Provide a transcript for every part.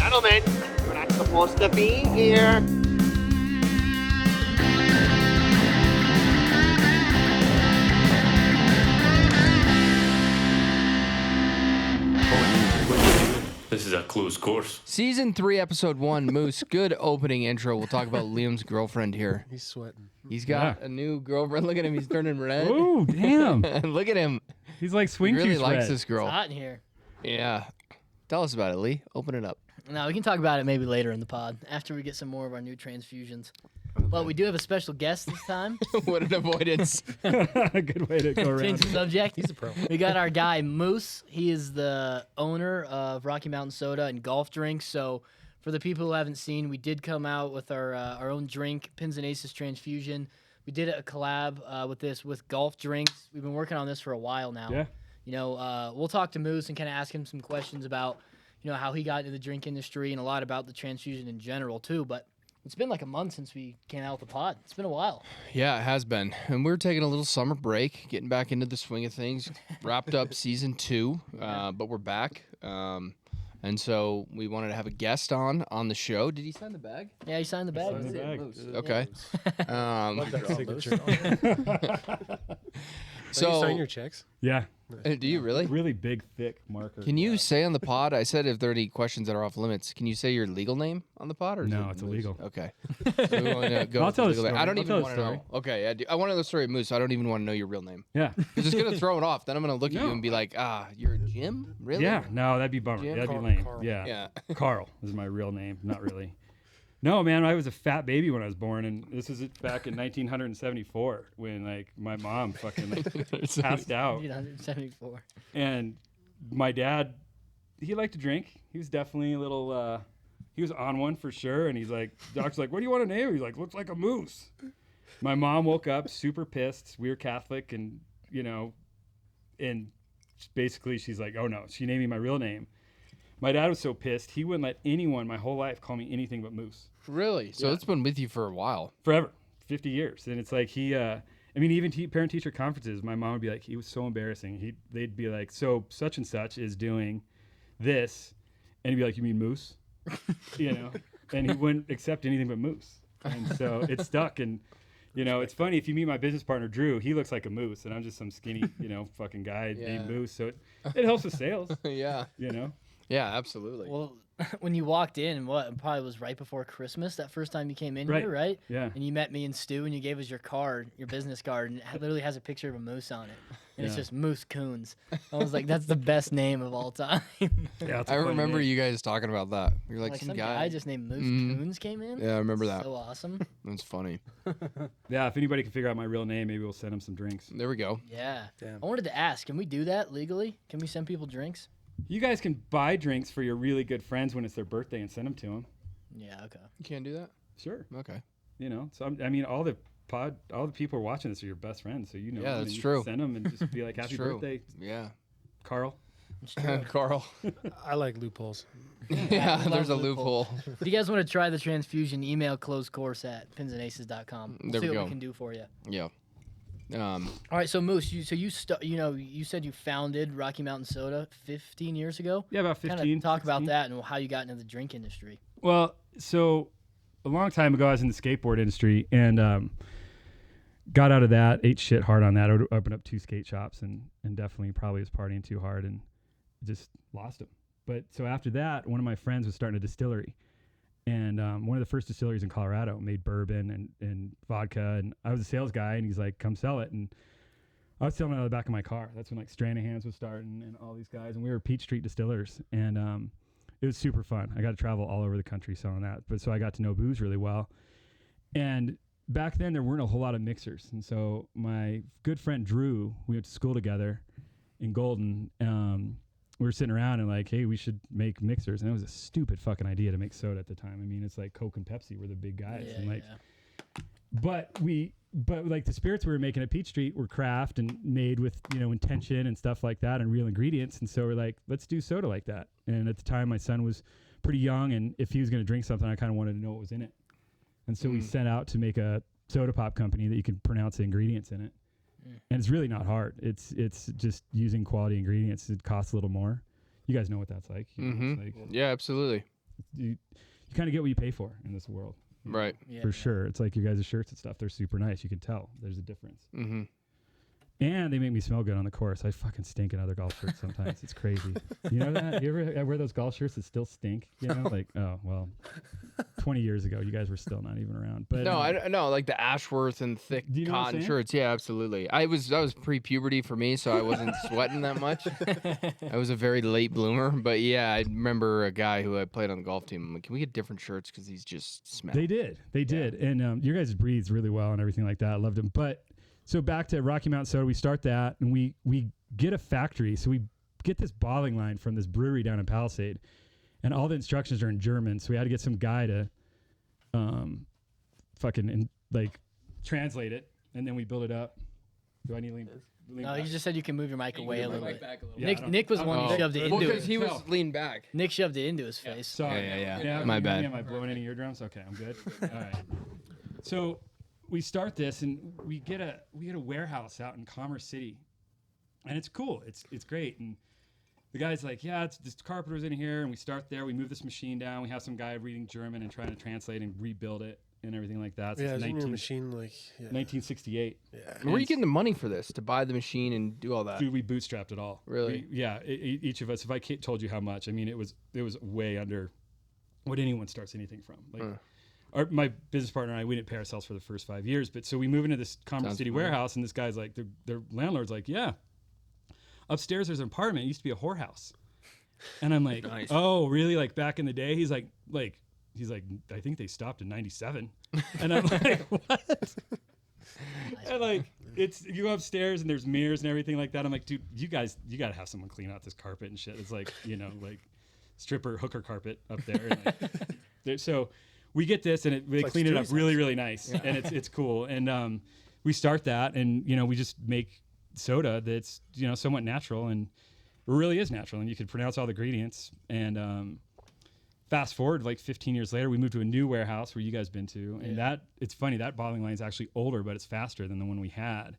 Gentlemen, you're not supposed to be here. This is a closed course. Season 3, Episode 1, Moose. Good opening intro. We'll talk about Liam's girlfriend here. He's sweating. He's got a new girlfriend. Look at him. He's turning red. Oh, damn. Look at him. He's like He swing really juice likes red. this girl. It's hot in here. Yeah. Tell us about it, Lee. Open it up. No, we can talk about it maybe later in the pod after we get some more of our new transfusions. Well, we do have a special guest this time. What an avoidance. Good way to go Change around. the subject. He's a pro. We got our guy Moose. He is the owner of Rocky Mountain Soda and golf drinks. So, for the people who haven't seen, we did come out with our own drink, Pins Aces Transfusion. We did a collab with golf drinks. We've been working on this for a while now. Yeah. You know, we'll talk to Moose and kind of ask him some questions about, you know, how he got into the drink industry and a lot about the transfusion in general too. But it's been like a month since we came out with the pod. It's been a while. Yeah, it has been. And we're taking a little summer break, getting back into the swing of things. Wrapped up season 2, but we're back. And so we wanted to have a guest on the show. Did he sign the bag? Yeah, he signed the bag. Signed the bag. Okay. Love that signature. So, you sign your checks? Yeah. do you really? Really big, thick marker. Can you say on the pod? I said if there are any questions that are off limits, can you say your legal name on the pod? Or is No, it it's Moose? illegal. Okay. So we want to go I'll with tell the legal name. story. I don't I'll even tell the want to story. know. Okay, I want to know the story of Moose. So I don't even want to know your real name. Yeah. It's just gonna throw it off. Then I'm gonna look at you No. and be like, you're Jim? Really? Yeah. No, that'd be bummer. Jim? That'd be Carl- lame. Carl. Yeah. Yeah. Carl is my real name. Not really. No, man, I was a fat baby when I was born, and this is back in 1974 when like my mom fucking passed out, 174. and my dad, he liked to drink. He was definitely a little. He was on one for sure, and he's like, doctor's like, what do you want to name him? He's like, looks like a moose. My mom woke up super pissed. We were Catholic, and and basically she's like, oh no, she named me my real name. My dad was so pissed, he wouldn't let anyone my whole life call me anything but Moose. Really? So Yeah. it's been with you for a while. Forever. 50 years. And it's like even parent-teacher conferences, my mom would be like, he was so embarrassing. They'd be like, so such and such is doing this. And he'd be like, you mean Moose? And he wouldn't accept anything but Moose. And so it stuck. And, it's funny, if you meet my business partner, Drew, he looks like a moose. And I'm just some skinny, fucking guy named Moose. So it helps with sales, Yeah. Yeah, absolutely. Well, when you walked in, it probably was right before Christmas, that first time you came in Right. here, right? Yeah. And you met me and Stu, and you gave us your card, your business card, and it literally has a picture of a moose on it. And it's Yeah. just Moose Koons. I was like, that's the best name of all time. Yeah, it's a I funny remember name. you guys talking about that. You're like, Like some some guy. guy just named Moose Mhm. Koons came in. Yeah, I remember that. So awesome. That's funny. Yeah, if anybody can figure out my real name, maybe we'll send him some drinks. There we go. Yeah. Damn. I wanted to ask, can we do that legally? Can we send people drinks? You guys can buy drinks for your really good friends when it's their birthday and send them to them. Yeah, okay. You can't do that? Sure. Okay. So all the people who are watching this are your best friends, so Yeah, them, that's and you true. Send them and just be like, "Happy true. birthday, Yeah. Carl." Carl. I like loopholes. Yeah, love there's a loophole. loophole. If you guys want to try the transfusion, email closecourse@pinsandaces.com. We'll There see we what go. we can do for you. Yeah. All right, so Moose, you said you founded Rocky Mountain Soda 15 years ago. Yeah, about Kind 15. of talk about 16. that and how you got into the drink industry. Well, so a long time ago, I was in the skateboard industry and got out of that, ate shit hard on that. I opened up 2 skate shops and definitely probably was partying too hard and just lost them. But so after that, one of my friends was starting a distillery. And one of the first distilleries in Colorado made bourbon and vodka. And I was a sales guy, and he's like, come sell it. And I was selling it out of the back of my car. That's when like Shenanigans was starting and all these guys. And we were Peach Street Distillers. And it was super fun. I got to travel all over the country selling that. But so I got to know booze really well. And back then, there weren't a whole lot of mixers. And so my good friend Drew, we went to school together in Golden. We were sitting around and like, hey, we should make mixers. And it was a stupid fucking idea to make soda at the time. I mean, it's like Coke and Pepsi were the big guys. Yeah, and like, yeah. but like the spirits we were making at Peach Street were craft and made with, intention and stuff like that and real ingredients. And so we're like, let's do soda like that. And at the time my son was pretty young. And if he was going to drink something, I kind of wanted to know what was in it. And so we set out to make a soda pop company that you can pronounce the ingredients in it. And it's really not hard. It's just using quality ingredients. It costs a little more. You guys know what that's like. You know, Mm-hmm. it's like Yeah, absolutely. you kind of get what you pay for in this world. Right. Yeah. For sure. It's like you guys' shirts and stuff. They're super nice. You can tell there's a difference. Mm-hmm. And they make me smell good on the course. I fucking stink in other golf shirts sometimes. It's crazy. You know that? You ever wear those golf shirts that still stink? You know, like, oh, well, 20 years ago, you guys were still not even around. But No, I know, like the Ashworth and thick Do you know what I'm cotton saying? shirts. Yeah, absolutely. That was pre-puberty for me, so I wasn't sweating that much. I was a very late bloomer, but yeah, I remember a guy who I played on the golf team. I'm like, can we get different shirts because these just smell. They did. And your guys breathes really well and everything like that. I loved them. But so back to Rocky Mountain Soda, we start that and we get a factory. So we get this bottling line from this brewery down in Palisade, and all the instructions are in German. So we had to get some guy to translate it, and then we build it up. Do I need to lean No, back? you just said you can move your mic away a little bit. Yeah, I Nick don't- Nick was the I one don't who know. shoved it Well, into because it. he was leaned back. Nick shoved it into his face. Sorry. Yeah. Can My you hear bad. me? Am I blowing any eardrums? Okay, I'm good. All right. So we start this, and we get a warehouse out in Commerce City, and it's cool. It's great. And the guy's like, yeah, it's this carpenter's in here, and we start there. We move this machine down. We have some guy reading German and trying to translate and rebuild it and everything like that. So Yeah, it's isn't your machine like 1968. Yeah. Where are you getting the money for this to buy the machine and do all that? Dude, we bootstrapped it all. Really? Each of us. If I told you how much, I mean, it was way under what anyone starts anything from. Like, my business partner and I, we didn't pay ourselves for the first 5 years, but so we move into this Commerce Sounds City familiar. warehouse, and this guy's like, their landlord's like, yeah, upstairs there's an apartment. It used to be a whorehouse, and I'm like, Nice. oh, really? Like back in the day? He's like, I think they stopped in '97, and I'm like, what? And like, you go upstairs and there's mirrors and everything like that. I'm like, dude, you got to have someone clean out this carpet and shit. It's like, like stripper hooker carpet up there. And like, so we get this and they like clean it up Stewie's really, really nice. And it's cool. And we start that and, we just make soda that's, somewhat natural and it really is natural. And you can pronounce all the ingredients. And fast forward like 15 years later, we moved to a new warehouse where you guys been to. And it's funny, that bottling line is actually older, but it's faster than the one we had.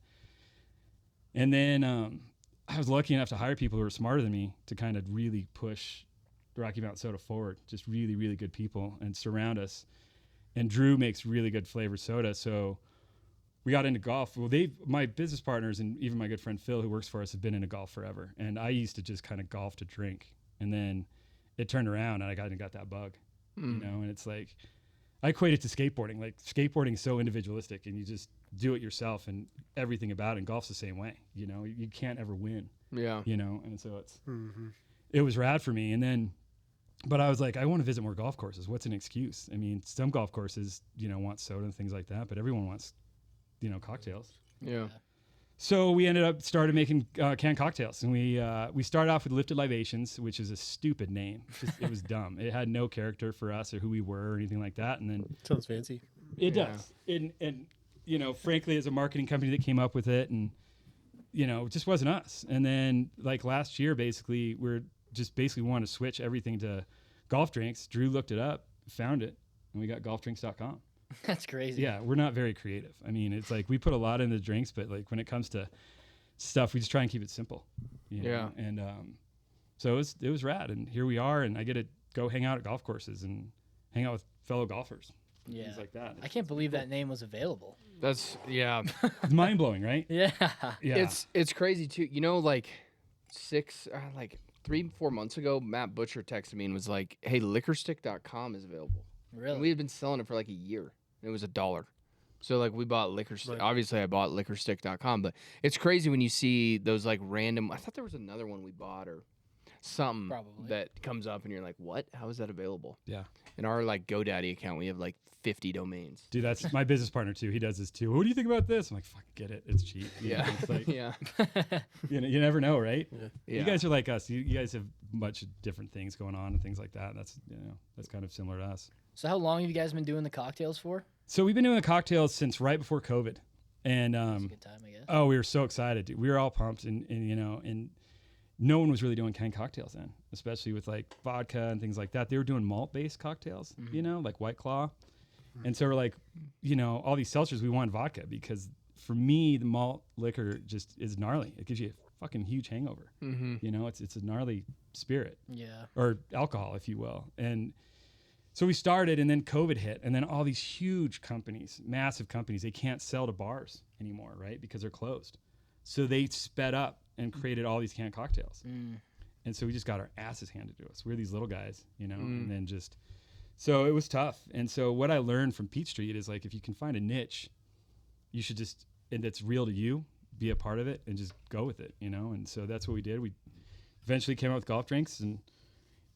And then I was lucky enough to hire people who were smarter than me to kind of really push Rocky Mountain Soda forward. Just really, really good people and surround us. And Drew makes really good flavored soda. So we got into golf. Well, my business partners and even my good friend Phil, who works for us, have been into golf forever. And I used to just kind of golf to drink. And then it turned around and I got that bug, and it's like, I equate it to skateboarding. Like skateboarding is so individualistic and you just do it yourself and everything about it. And golf's the same way, you can't ever win, Yeah. and so it was rad for me. And then, but I was like, I want to visit more golf courses. What's an excuse? I mean, some golf courses, want soda and things like that, but everyone wants, cocktails. Yeah. So we started making canned cocktails, and we started off with Lifted Libations, which is a stupid name. It was dumb. It had no character for us or who we were or anything like that. And then Sounds fancy. it does. And frankly, as a marketing company that came up with it, and it just wasn't us. And then like last year, basically, we're just wanted to switch everything to golf drinks. Drew looked it up, found it, and we got golfdrinks.com. That's crazy. Yeah, we're not very creative. I mean, it's like we put a lot into drinks, but like when it comes to stuff, we just try and keep it simple. Yeah. And so it was rad, and here we are, and I get to go hang out at golf courses and hang out with fellow golfers. Yeah. Things like that. I can't believe that name was available. That's It's mind blowing, right? Yeah. Yeah. It's crazy too. Like 3-4 months ago, Matt Butcher texted me and was like, "Hey, liquorstick.com is available." Really? And we had been selling it for like a year. It was $1. So like we bought liquorstick. Right. Obviously, I bought liquorstick.com, but it's crazy when you see those like random. I thought there was another one we bought or something Probably. that comes up, and you're like, "What? How is that available?" Yeah. In our like GoDaddy account, we have like 50 domains. Dude, that's my business partner too. He does this too. What do you think about this? I'm like, fuck, get it. It's cheap. Yeah, It's like, yeah, you never know, right? yeah. You guys are like us. You guys have much different things going on and things like that. That's that's kind of similar to us. So how long have you guys been doing the cocktails for? So we've been doing the cocktails since right before COVID, and It's a good time, I guess. oh, we were so excited. Dude. We were all pumped, and and no one was really doing canned cocktails then, especially with like vodka and things like that. They were doing malt-based cocktails, like White Claw, and so we're like, all these seltzers. We want vodka because for me, the malt liquor just is gnarly. It gives you a fucking huge hangover. Mm-hmm. It's a gnarly spirit Yeah. or alcohol, if you will, and So we started, and then COVID hit, and then all these huge companies, massive companies, they can't sell to bars anymore, right? Because they're closed. So they sped up and created all these canned cocktails. And so we just got our asses handed to us. We're these little guys, you know, and then just, so it was tough. And so what I learned from Peach Street is like, if you can find a niche, you should just, and that's real to you, be a part of it and just go with it, you know? And so that's what we did. We eventually came out with golf drinks, and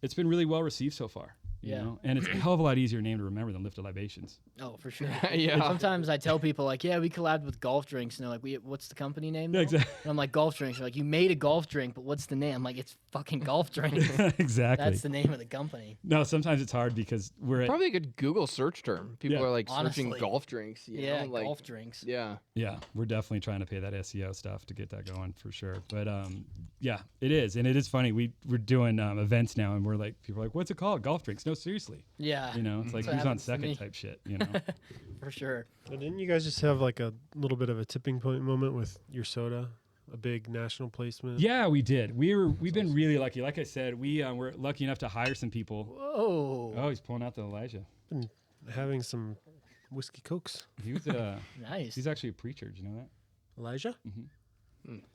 it's been really well received so far. You know? And it's a hell of a lot easier name to remember than Lifted Libations. Oh, for sure. Yeah. Sometimes I tell people like, yeah, we collabed with golf drinks, and they're like, what's the company name? Yeah, exactly. And I'm like, golf drinks. They're like, you made a golf drink, but what's the name? I'm like, it's fucking golf drinks. Exactly. That's the name of the company. No, sometimes it's hard because we're at, Probably a good Google search term. People Yeah. are like searching Honestly. golf drinks. You know? Like, golf drinks. Yeah. yeah, we're definitely trying to pay that SEO stuff to get that going for sure. But yeah, it is. And it is funny. We're doing events now, and we're like, people are like, what's it called? Golf drinks. No, seriously. Yeah, You know, it's like That's what who's on happens to me. second type shit, you know? for sure. And didn't you guys just have like a little bit of a tipping point moment with your soda? A big national placement? Yeah, we did. We've been really lucky. Like I said, we were lucky enough to hire some people. Whoa. Oh, he's pulling out the Elijah. Been having some whiskey cokes. He was Nice. he's actually a preacher. Do you know that? Elijah? Mhm.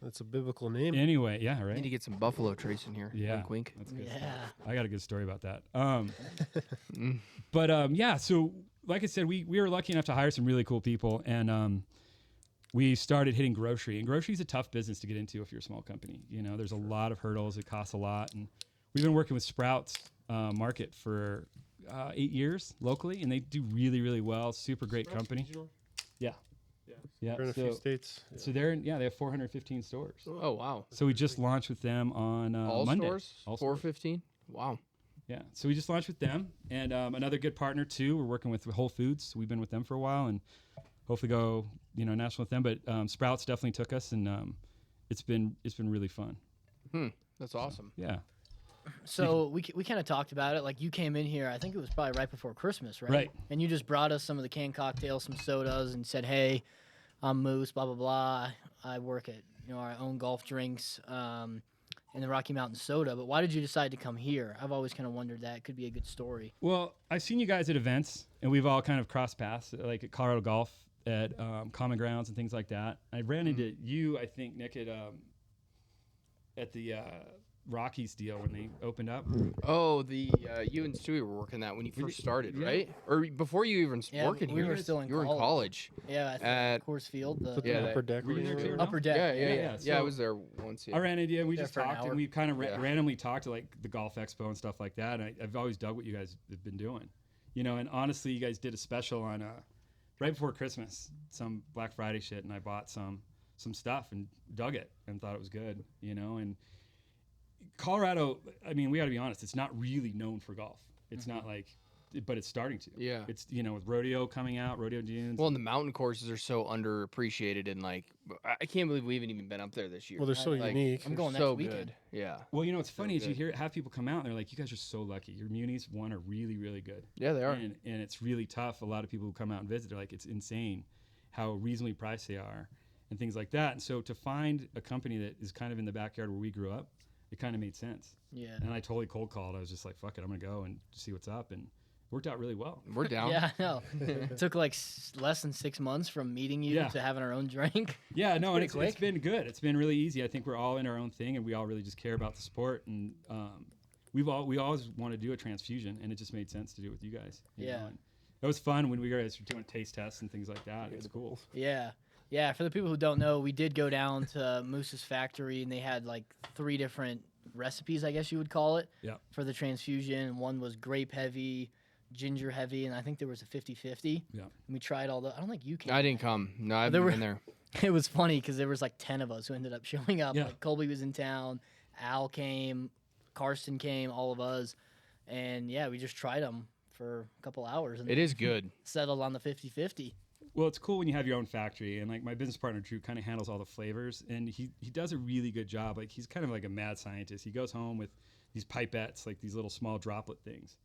That's a biblical name. Anyway, yeah, right. Need to get some Buffalo Trace in here. Yeah. Wink, wink. That's good Yeah. stuff. I got a good story about that. But yeah, so like I said, we were lucky enough to hire some really cool people, and we started hitting grocery. And grocery is a tough business to get into if you're a small company. You know, there's a lot of hurdles. It costs a lot, and we've been working with Sprouts Market for 8 years locally, and they do really, really well. Super great company. Yeah. Yeah. They're in a few states. So they have 415 stores. Oh, wow. So we just launched with them on All Monday. stores? All stores. 415? Wow. Yeah. So we just launched with them, and another good partner too. We're working with Whole Foods. We've been with them for a while, and hopefully go national with them. But Sprouts definitely took us, and it's been really fun. That's awesome. Yeah. So we kind of talked about it. Like you came in here, I think it was probably right before Christmas, right? Right. And you just brought us some of the canned cocktails, some sodas, and said, "Hey, I'm Moose. Blah blah blah. I work at our own golf drinks in the Rocky Mountain Soda." But why did you decide to come here? I've always kind of wondered that. It could be a good story. Well, I've seen you guys at events, and we've all kind of crossed paths, like at Colorado Golf, at Common Grounds and things like that. I ran into you, I think, Nick, at the Rockies deal when they opened up. Oh, you and Stewie were working that when you first started, yeah. right? Or before you even Yeah, working we here. were still in You were in college. college. Yeah, I think At- Coors Field. Put Yeah, the that- upper deck. Were you when there were too? there? No? Upper deck. Yeah, Yeah, I so- was there once. Yeah. I ran into you, and we Yeah, just for an talked, hour. and we kind of Yeah. randomly talked to like the Golf Expo and stuff like that. And I've always dug what you guys have been doing, and honestly, you guys did a special on right before Christmas, some Black Friday shit, and I bought some stuff and dug it and thought it was good, and Colorado, I mean, we got to be honest, it's not really known for golf. It's not like, but it's starting to. Yeah. It's with rodeo coming out, rodeo dunes. Well, and the mountain courses are so underappreciated, and like, I can't believe we haven't even been up there this year. Well, they're so Like, unique. I'm going next so weekend. good. Yeah. Well, what's funny is you good. have people come out and they're like, you guys are so lucky. Your munis, one, are really, really good. Yeah, they are. And it's really tough. A lot of people who come out and visit, they're like, it's insane how reasonably priced they are and things like that. And so to find a company that is kind of in the backyard where we grew up, it kind of made sense. Yeah. And I totally cold called. I was just like, fuck it, I'm going to go and see what's up. And it worked out really well. We're down. Yeah, I know. It took like less than 6 months from meeting you Yeah. to having our own drink. Yeah, no, and pretty it's quick. been good. It's been really easy. I think we're all in our own thing, and we all really just care about the sport. And we always want to do a transfusion, and it just made sense to do it with you guys. you Yeah. know, and it was fun when we guys were doing taste tests and things like that. It was cool. Yeah. Yeah, for the people who don't know, we did go down to Moose's factory, and they had like 3 different recipes, I guess you would call it, Yeah. for the transfusion. One was grape heavy, ginger heavy, and I think there was a 50-50. Yeah. And we tried all the. I don't think you came. I didn't come. No, I There haven't were- been there. It was funny because there was like 10 of us who ended up showing up. Yeah. Like Colby was in town, Al came, Karsten came, all of us, and yeah, we just tried them for a couple hours and It is good. settled on the 50-50. Well, it's cool when you have your own factory, and like my business partner Drew kind of handles all the flavors, and he does a really good job. Like he's kind of like a mad scientist. He goes home with these pipettes, like these little small droplet things,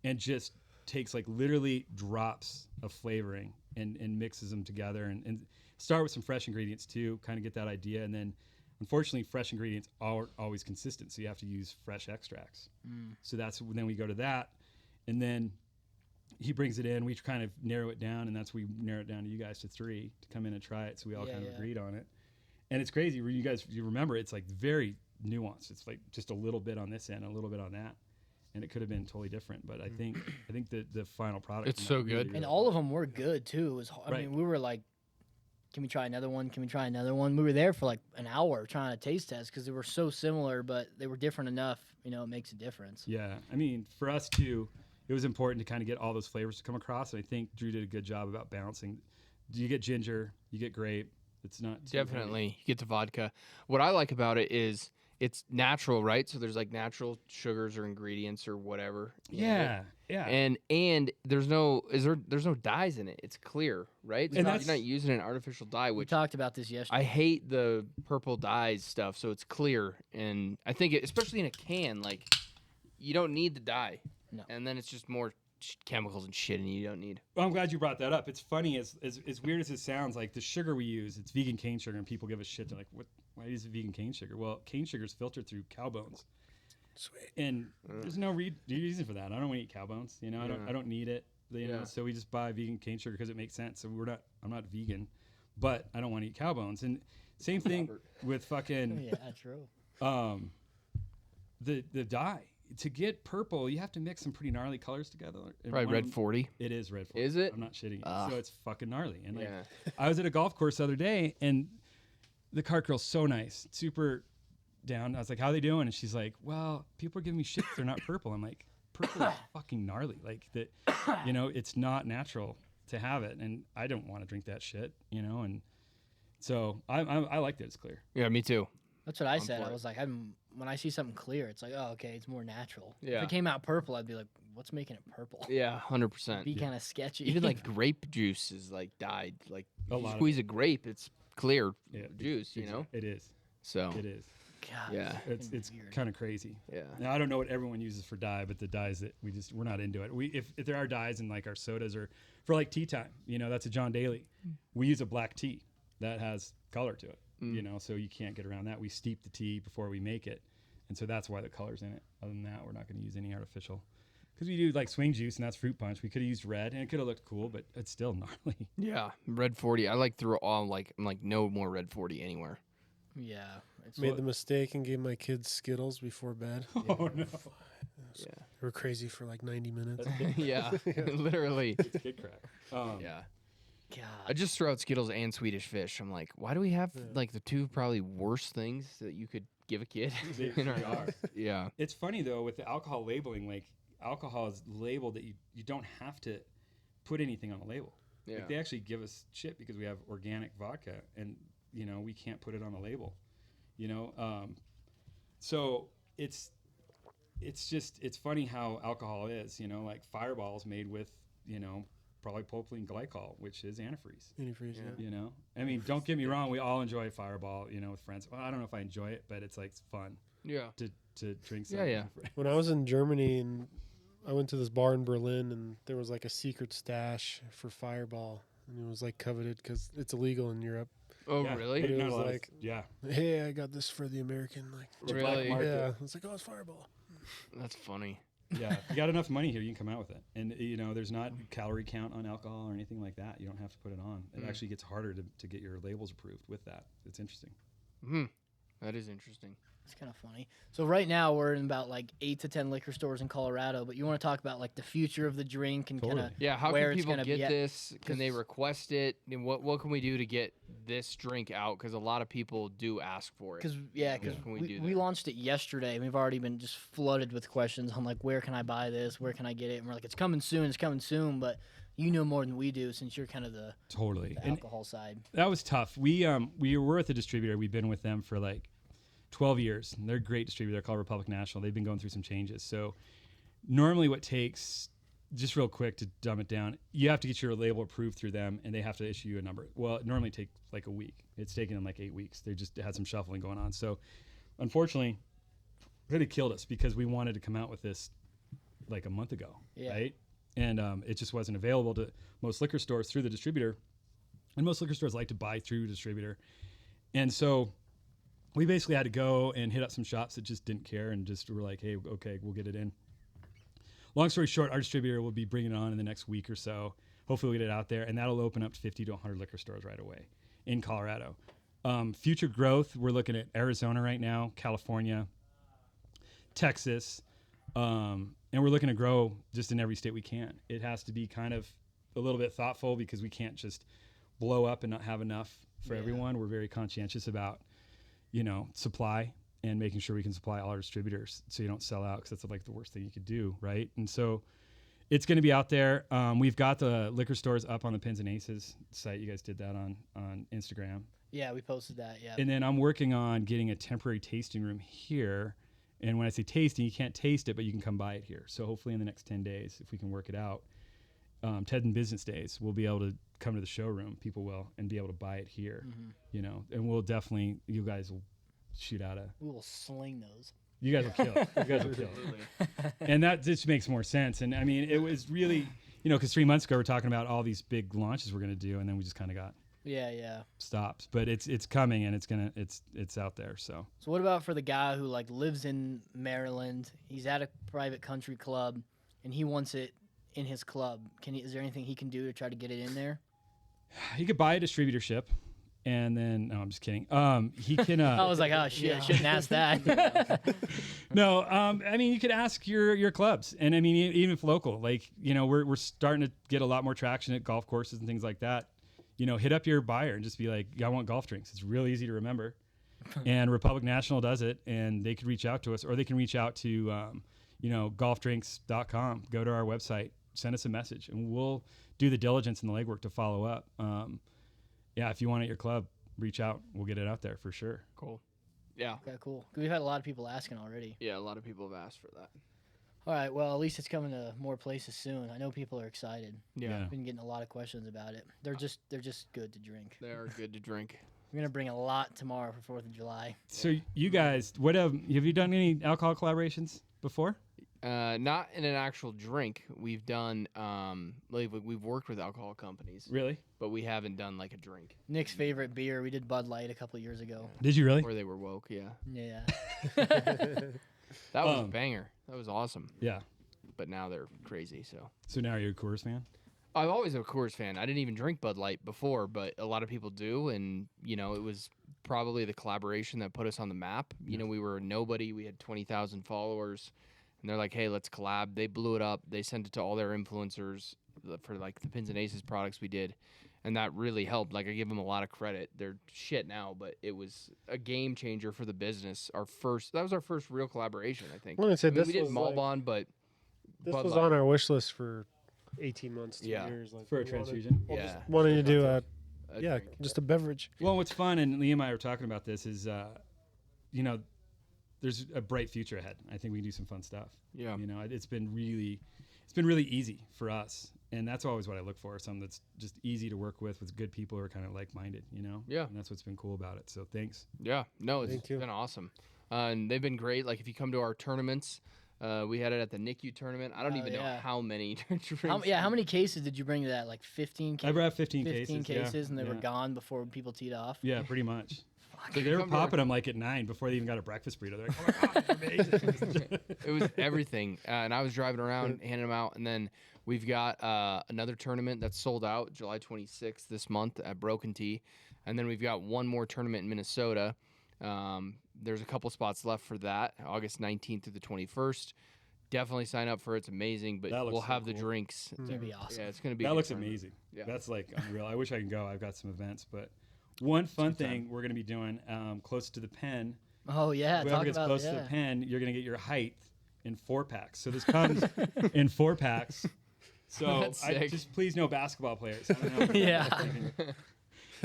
and just takes like literally drops of flavoring and mixes them together, and start with some fresh ingredients too, kind of get that idea, and then unfortunately fresh ingredients aren't always consistent, so you have to use fresh extracts. So then we go to that, and then he brings it in. We kind of narrow it down, and we narrow it down to you guys to 3 to come in and try it. So we all kind of agreed on it. And it's crazy. You remember it's like very nuanced. It's like just a little bit on this end, a little bit on that, and it could have been totally different. But I think the final product. It's so good. And all of them were good too. It was. I mean, we were like, can we try another one? Can we try another one? We were there for like an hour trying to taste test because they were so similar, but they were different enough. You know, it makes a difference. Yeah, I mean, for us too, it was important to kind of get all those flavors to come across. And I think Drew did a good job about balancing. You get ginger, you get grape. It's not Definitely. You get the vodka. What I like about it is it's natural, right? So there's like natural sugars or ingredients or whatever. Yeah. And there's no dyes in it. It's clear, right? And You're not using an artificial dye, We which talked about this yesterday. I hate the purple dyes stuff. So it's clear, and I think especially in a can, like you don't need the dye. No. And then it's just more chemicals and shit, and you don't need. Well, I'm glad you brought that up. It's funny, as weird as it sounds, like the sugar we use, it's vegan cane sugar, and people give us shit. They're like, "What? Why is it vegan cane sugar?" Well, cane sugar is filtered through cow bones. Sweet. And there's no reason for that. I don't want to eat cow bones. You know, I don't need it. You know, so we just buy vegan cane sugar because it makes sense. So I'm not vegan, but I don't want to eat cow bones. And same thing with fucking yeah, true. The dye. To get purple, you have to mix some pretty gnarly colors together. And Probably red 40. It is red 40. Is it? I'm not shitting you. So it's fucking gnarly. And like, Yeah. I was at a golf course the other day, and the cart girl's so nice, super down. I was like, "How are they doing?" And she's like, "Well, people are giving me shit. They're not purple." I'm like, "Purple is fucking gnarly. Like that, you know, it's not natural to have it, and I don't want to drink that shit, you know." And so I like that it's clear. Yeah, me too. That's what I said. for I it. was like, when I see something clear, it's like, oh, okay, it's more natural. Yeah. If it came out purple, I'd be like, what's making it purple? Yeah, 100%. Be kind of sketchy. Even like grape juice is like dyed. Like A you lot of squeeze a grape, it's clear Yeah, juice. You know. It is. So It is. God, yeah, It's weird. kind of crazy. yeah. Now I don't know what everyone uses for dye, but the dyes that we're not into it. If there are dyes in like our sodas or for like tea time, you know, that's a John Daly. We use a black tea that has color to it, you know, so you can't get around that. We steep the tea before we make it, and so that's why the color's in it. Other than that, we're not going to use any artificial. Because we do like swing juice, and that's fruit punch. We could have used red, and it could have looked cool, but it's still gnarly. Yeah, red 40. I like through all like I'm like no more red 40 anywhere. Yeah. It's Made the mistake and gave my kids Skittles before bed. Oh no! Yeah, They were crazy for like 90 minutes. yeah, literally. It's kid crack. Yeah, God. I just throw out Skittles and Swedish Fish. I'm like, why do we have like the two probably worst things that you could give a kid They in our are. house? Yeah, It's funny though with the alcohol labeling. Like alcohol is labeled that you don't have to put anything on the label. yeah. Like they actually give us shit because we have organic vodka, and you know we can't put it on the label. You know, so it's funny how alcohol is. You know, like Fireball is made with probably propylene glycol, which is antifreeze. Antifreeze, yeah. You know, I mean, don't get me wrong. We all enjoy Fireball, with friends. Well, I don't know if I enjoy it, but it's like fun Yeah. to drink. Yeah, yeah. When I was in Germany and I went to this bar in Berlin and there was like a secret stash for Fireball. And it was like coveted because it's illegal in Europe. Oh, Yeah, really? But it not was a lot of- like- yeah. Hey, I got this for the American. Like, The black Really? market. yeah. It's like, oh, it's Fireball. That's funny. Yeah, if you got enough money here, you can come out with it. And, there's not calorie count on alcohol or anything like that. You don't have to put it on. It actually gets harder to get your labels approved with that. It's interesting. That is interesting. It's kind of funny. So right now we're in about like 8 to 10 liquor stores in Colorado, but you want to talk about like the future of the drink and kind Totally. of Yeah, how where can it's people gonna get be at. this? Can they 'Cause- request it? And what can we do to get this drink out? Because a lot of people do ask for it. Because What can we do we there? launched it yesterday. And we've already been just flooded with questions on like where can I buy this, where can I get it, and we're like it's coming soon. But you know more than we do since you're kind of the Totally. And alcohol side. that was tough. We were with a distributor. We've been with them for like 12 years. And they're a great distributor. They're called Republic National. They've been going through some changes. So normally what takes, just real quick to dumb it down, you have to get your label approved through them and they have to issue you a number. Well, it normally takes like a week. It's taken them like 8 weeks. They just had some shuffling going on. So unfortunately, it really killed us because we wanted to come out with this like a month ago, Yeah. right? And it just wasn't available to most liquor stores through the distributor. And most liquor stores like to buy through a distributor. And so we basically had to go and hit up some shops that just didn't care and just were like, hey, okay, we'll get it in. long story short, our distributor will be bringing it on in the next week or so. Hopefully, we'll get it out there, and that'll open up 50 to 100 liquor stores right away in Colorado. Future growth, we're looking at Arizona right now, California, Texas, and we're looking to grow just in every state we can. It has to be kind of a little bit thoughtful because we can't just blow up and not have enough for everyone. We're very conscientious about, supply and making sure we can supply all our distributors so you don't sell out, because that's like the worst thing you could do, right? And so it's going to be out there. We've got the liquor stores up on the Pins and Aces site. You guys did that on Instagram. Yeah, we posted that. Yeah. And then I'm working on getting a temporary tasting room here. And when I say tasting, you can't taste it, but you can come buy it here. So hopefully in the next 10 days, if we can work it out, 10 business days, we'll be able to come to the showroom, people will, and be able to buy it here, and we'll definitely, you guys will shoot out we will sling those. You guys will kill it. You guys will kill it. And that just makes more sense. And I mean, it was really, because 3 months ago, we're talking about all these big launches we're going to do, and then we just kind of got stopped. But it's coming, and it's out there. So what about for the guy who lives in Maryland? He's at a private country club, and he wants it in his club. Is there anything he can do to try to get it in there? He could buy a distributorship, and then no, I'm just kidding. He can. I was like, oh shit, I shouldn't ask that. No, I mean, you could ask your clubs, and I mean, even if local, we're starting to get a lot more traction at golf courses and things like that. Hit up your buyer and just be like, I want golf drinks. It's real easy to remember, and Republic National does it, and they could reach out to us, or they can reach out to golfdrinks.com. Go to our website, send us a message, and we'll do the diligence and the legwork to follow up. If you want it at your club, reach out. We'll get it out there for sure. Cool. Yeah. Okay, cool. We've had a lot of people asking already. Yeah, a lot of people have asked for that. All right, well, at least it's coming to more places soon. I know people are excited. Yeah. I've been getting a lot of questions about it. They're just good to drink. They are good to drink. We're going to bring a lot tomorrow for 4th of July. So you guys, what have you done any alcohol collaborations before? Not in an actual drink. We've done, we've worked with alcohol companies. Really? But we haven't done like a drink. Nick's favorite beer, we did Bud Light a couple of years ago. Did you really? Where they were woke, yeah. Yeah. That was a banger. That was awesome. Yeah. But now they're crazy, so. So now you're a Coors fan? I've always been a Coors fan. I didn't even drink Bud Light before, but a lot of people do, and, it was probably the collaboration that put us on the map. We were nobody. We had 20,000 followers, and they're like, hey, let's collab. They blew it up. They sent it to all their influencers for, the Pins and Aces products we did, and that really helped. I give them a lot of credit. They're shit now, but it was a game changer for the business. That was our first real collaboration, I think. Well, I said we this did was Malbon, but this Bud was Light. on our wish list for 18 months, 2 Yeah. years. For a we transfusion? Yeah. Wanted to do A drink. just a beverage. Well, what's fun, and Liam and I were talking about this, is, there's a bright future ahead. I think we can do some fun stuff. Yeah. It's been really easy for us. And that's always what I look for, something that's just easy to work with good people who are kind of like-minded, Yeah. And that's what's been cool about it. So thanks. Yeah, no, it's Thank you. been awesome. And they've been great. If you come to our tournaments, we had it at the NICU tournament. I don't even know how many drinks. How many cases did you bring to that? 15 cases? I brought 15 15 cases. and they were yeah. gone before people teed off? Yeah, pretty much. Fuck. They were popping them like at 9 before they even got a breakfast burrito. They're like, oh my God, it's amazing. It was everything. And I was driving around, handing them out. And then we've got another tournament that's sold out July 26th this month at Broken Tea. And then we've got one more tournament in Minnesota. There's a couple spots left for that, August 19th through the 21st. Definitely sign up for it. It's amazing, but we'll have the drinks. It's going to be awesome. Yeah, it's going to be That a good looks tournament. amazing. Yeah. That's unreal. I wish I can go. I've got some events, but one fun thing we're going to be doing close to the pen. Oh, yeah. Whoever Talk gets about close to the pen, you're going to get your height in 4-packs. So this comes in 4-packs. So That's sick. just please no basketball players. I don't know. Yeah.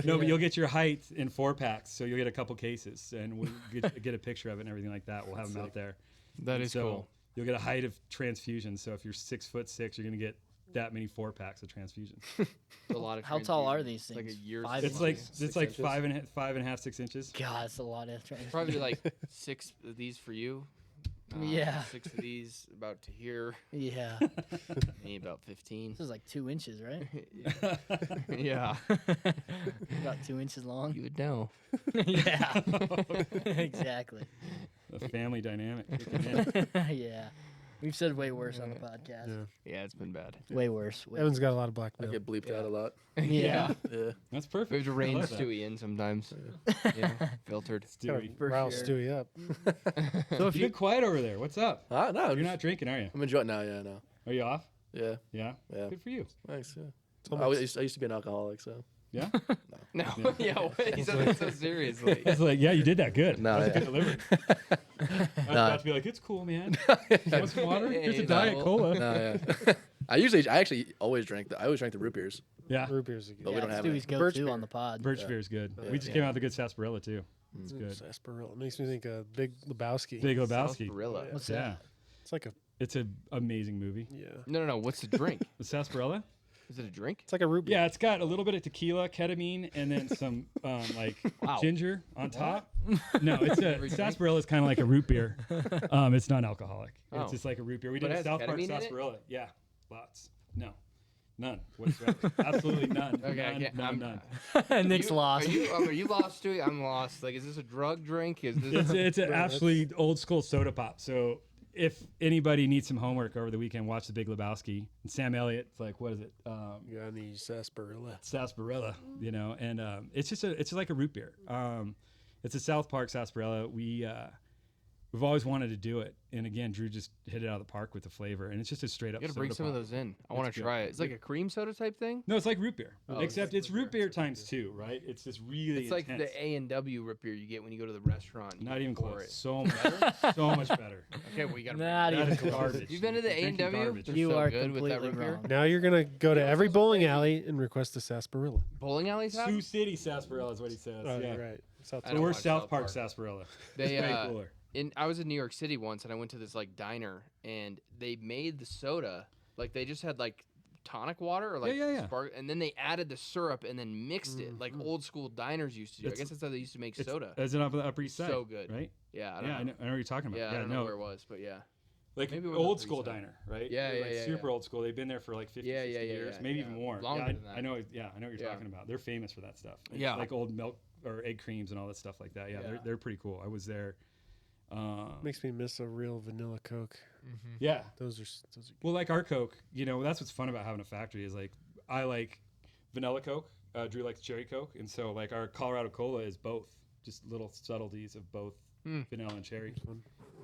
No, but you'll get your height in 4-packs. So you'll get a couple cases, and we'll get a picture of it and everything like that. We'll have them out there. That is cool. You'll get a height of transfusion. So if you're 6'6", you're going to get that many 4-packs of transfusion. A lot of How tall are transfusions. these things? Like a year's. 5 It's inches? like 5.5, 6 inches. God, it's a lot of Probably 6 of these for you. Yeah. 6 of these about to here. Yeah. Maybe about 15. This is 2 inches, right? Yeah. About 2 inches long. You would know. Yeah. Exactly. A family dynamic. Yeah. We've said way worse on the podcast. Yeah. Yeah, it's been bad. Way worse. Way Evan's got a lot of blackmail. I get bleeped out a lot. Yeah. Yeah. That's We perfect. have to I rein love that. Stewie in sometimes. Yeah, filtered. Stewie. For Rile sure. Stewie up. So if You've been quiet over there. What's up? No, You're not drinking, are you? I'm enjoying. No, yeah, no. Are you off? Yeah, Yeah. yeah. Good for you. Thanks. Yeah. Almost- I used to be an alcoholic, so. Yeah. No, yeah, what? He said it so seriously. It's like, yeah, you did that good. No, that was yeah. a good delivery. I was about to be like, it's cool, man. Want some water? Here's a Yeah, Diet well- Cola. No, yeah. I actually always drank the root beers. Yeah. Root beers are good. But we yeah, don't have Stewie's any. go Birch to beer. on the pod. Birch beer is good. Yeah. We just came out with a good sarsaparilla too. It's Ooh, good. Sarsaparilla. It makes me think of Big Lebowski. Big Lebowski. Sarsaparilla. What's Yeah. that? It's like a It's an amazing movie. yeah. No. What's the drink? The sarsaparilla? Is it a drink? It's like a root beer. Yeah, it's got a little bit of tequila, ketamine, and then some like Wow. ginger on top. No, sarsaparilla is kind of like a root beer. It's non-alcoholic. Oh. It's just like a root beer. We But did it a has South Park ketamine in it? sarsaparilla. Yeah, lots. No, none whatsoever. Absolutely none. Okay, I none, can't- none, I'm- none. Nick's lost. Are you lost, Stewie? I'm lost. Like, is this a drug drink? Is this? It's an absolutely old school soda pop. So if anybody needs some homework over the weekend, watch The Big Lebowski. And Sam Elliott's like, what is it? You got any sarsaparilla? Sarsaparilla, and it's like a root beer. It's a South Park sarsaparilla. We've always wanted to do it, and again, Drew just hit it out of the park with the flavor, and it's just a straight up. You gotta bring soda some of pop. those in. I want It's to good. try it. It's like a cream soda type thing. No, it's like root beer, Oh, except it's root beer times 2, right? It's just really It's like intense. the A&W root beer you get when you go to the restaurant. You Not even pour close. it. So much so much better. Okay, well you gotta. Not That even is close. garbage. You've been to the You're drinking A&W? garbage. They're You so are good with that completely root beer. wrong. Now you're gonna go to every bowling alley and request a sarsaparilla. Bowling alleys have? Sioux City sarsaparilla is what he says. Oh, yeah. you're right. South I So don't we're watch South South Park Park. sarsaparilla. They, It's way cooler. I was in New York City once, and I went to this like diner, and they made the soda like they just had like tonic water or like Yeah. spark, and then they added the syrup and then mixed it like old school diners used to do. I It's- guess that's how they used to make It's- soda. As in up on the Upper East Side. So good. right? Yeah, I Yeah, don't I know. know what you're talking about. Yeah, I don't know where it was, but yeah. Like Maybe it was on old the school east side. diner, right? Yeah, Like yeah, super yeah. old school. They've been there for like 50, Yeah, 60 yeah, years, yeah, maybe yeah. even more. Longer yeah, than that. I know. Yeah, I know what you're Yeah. talking about. They're famous for that stuff. It's Yeah. like old milk or egg creams and all that stuff like that. Yeah, Yeah. they're pretty cool. I was there. Makes me miss a real vanilla Coke. Yeah. Those are Well, like our Coke, that's what's fun about having a factory is like I like vanilla Coke. Drew likes cherry Coke, and so like our Colorado Cola is both, just little subtleties of both vanilla and cherry.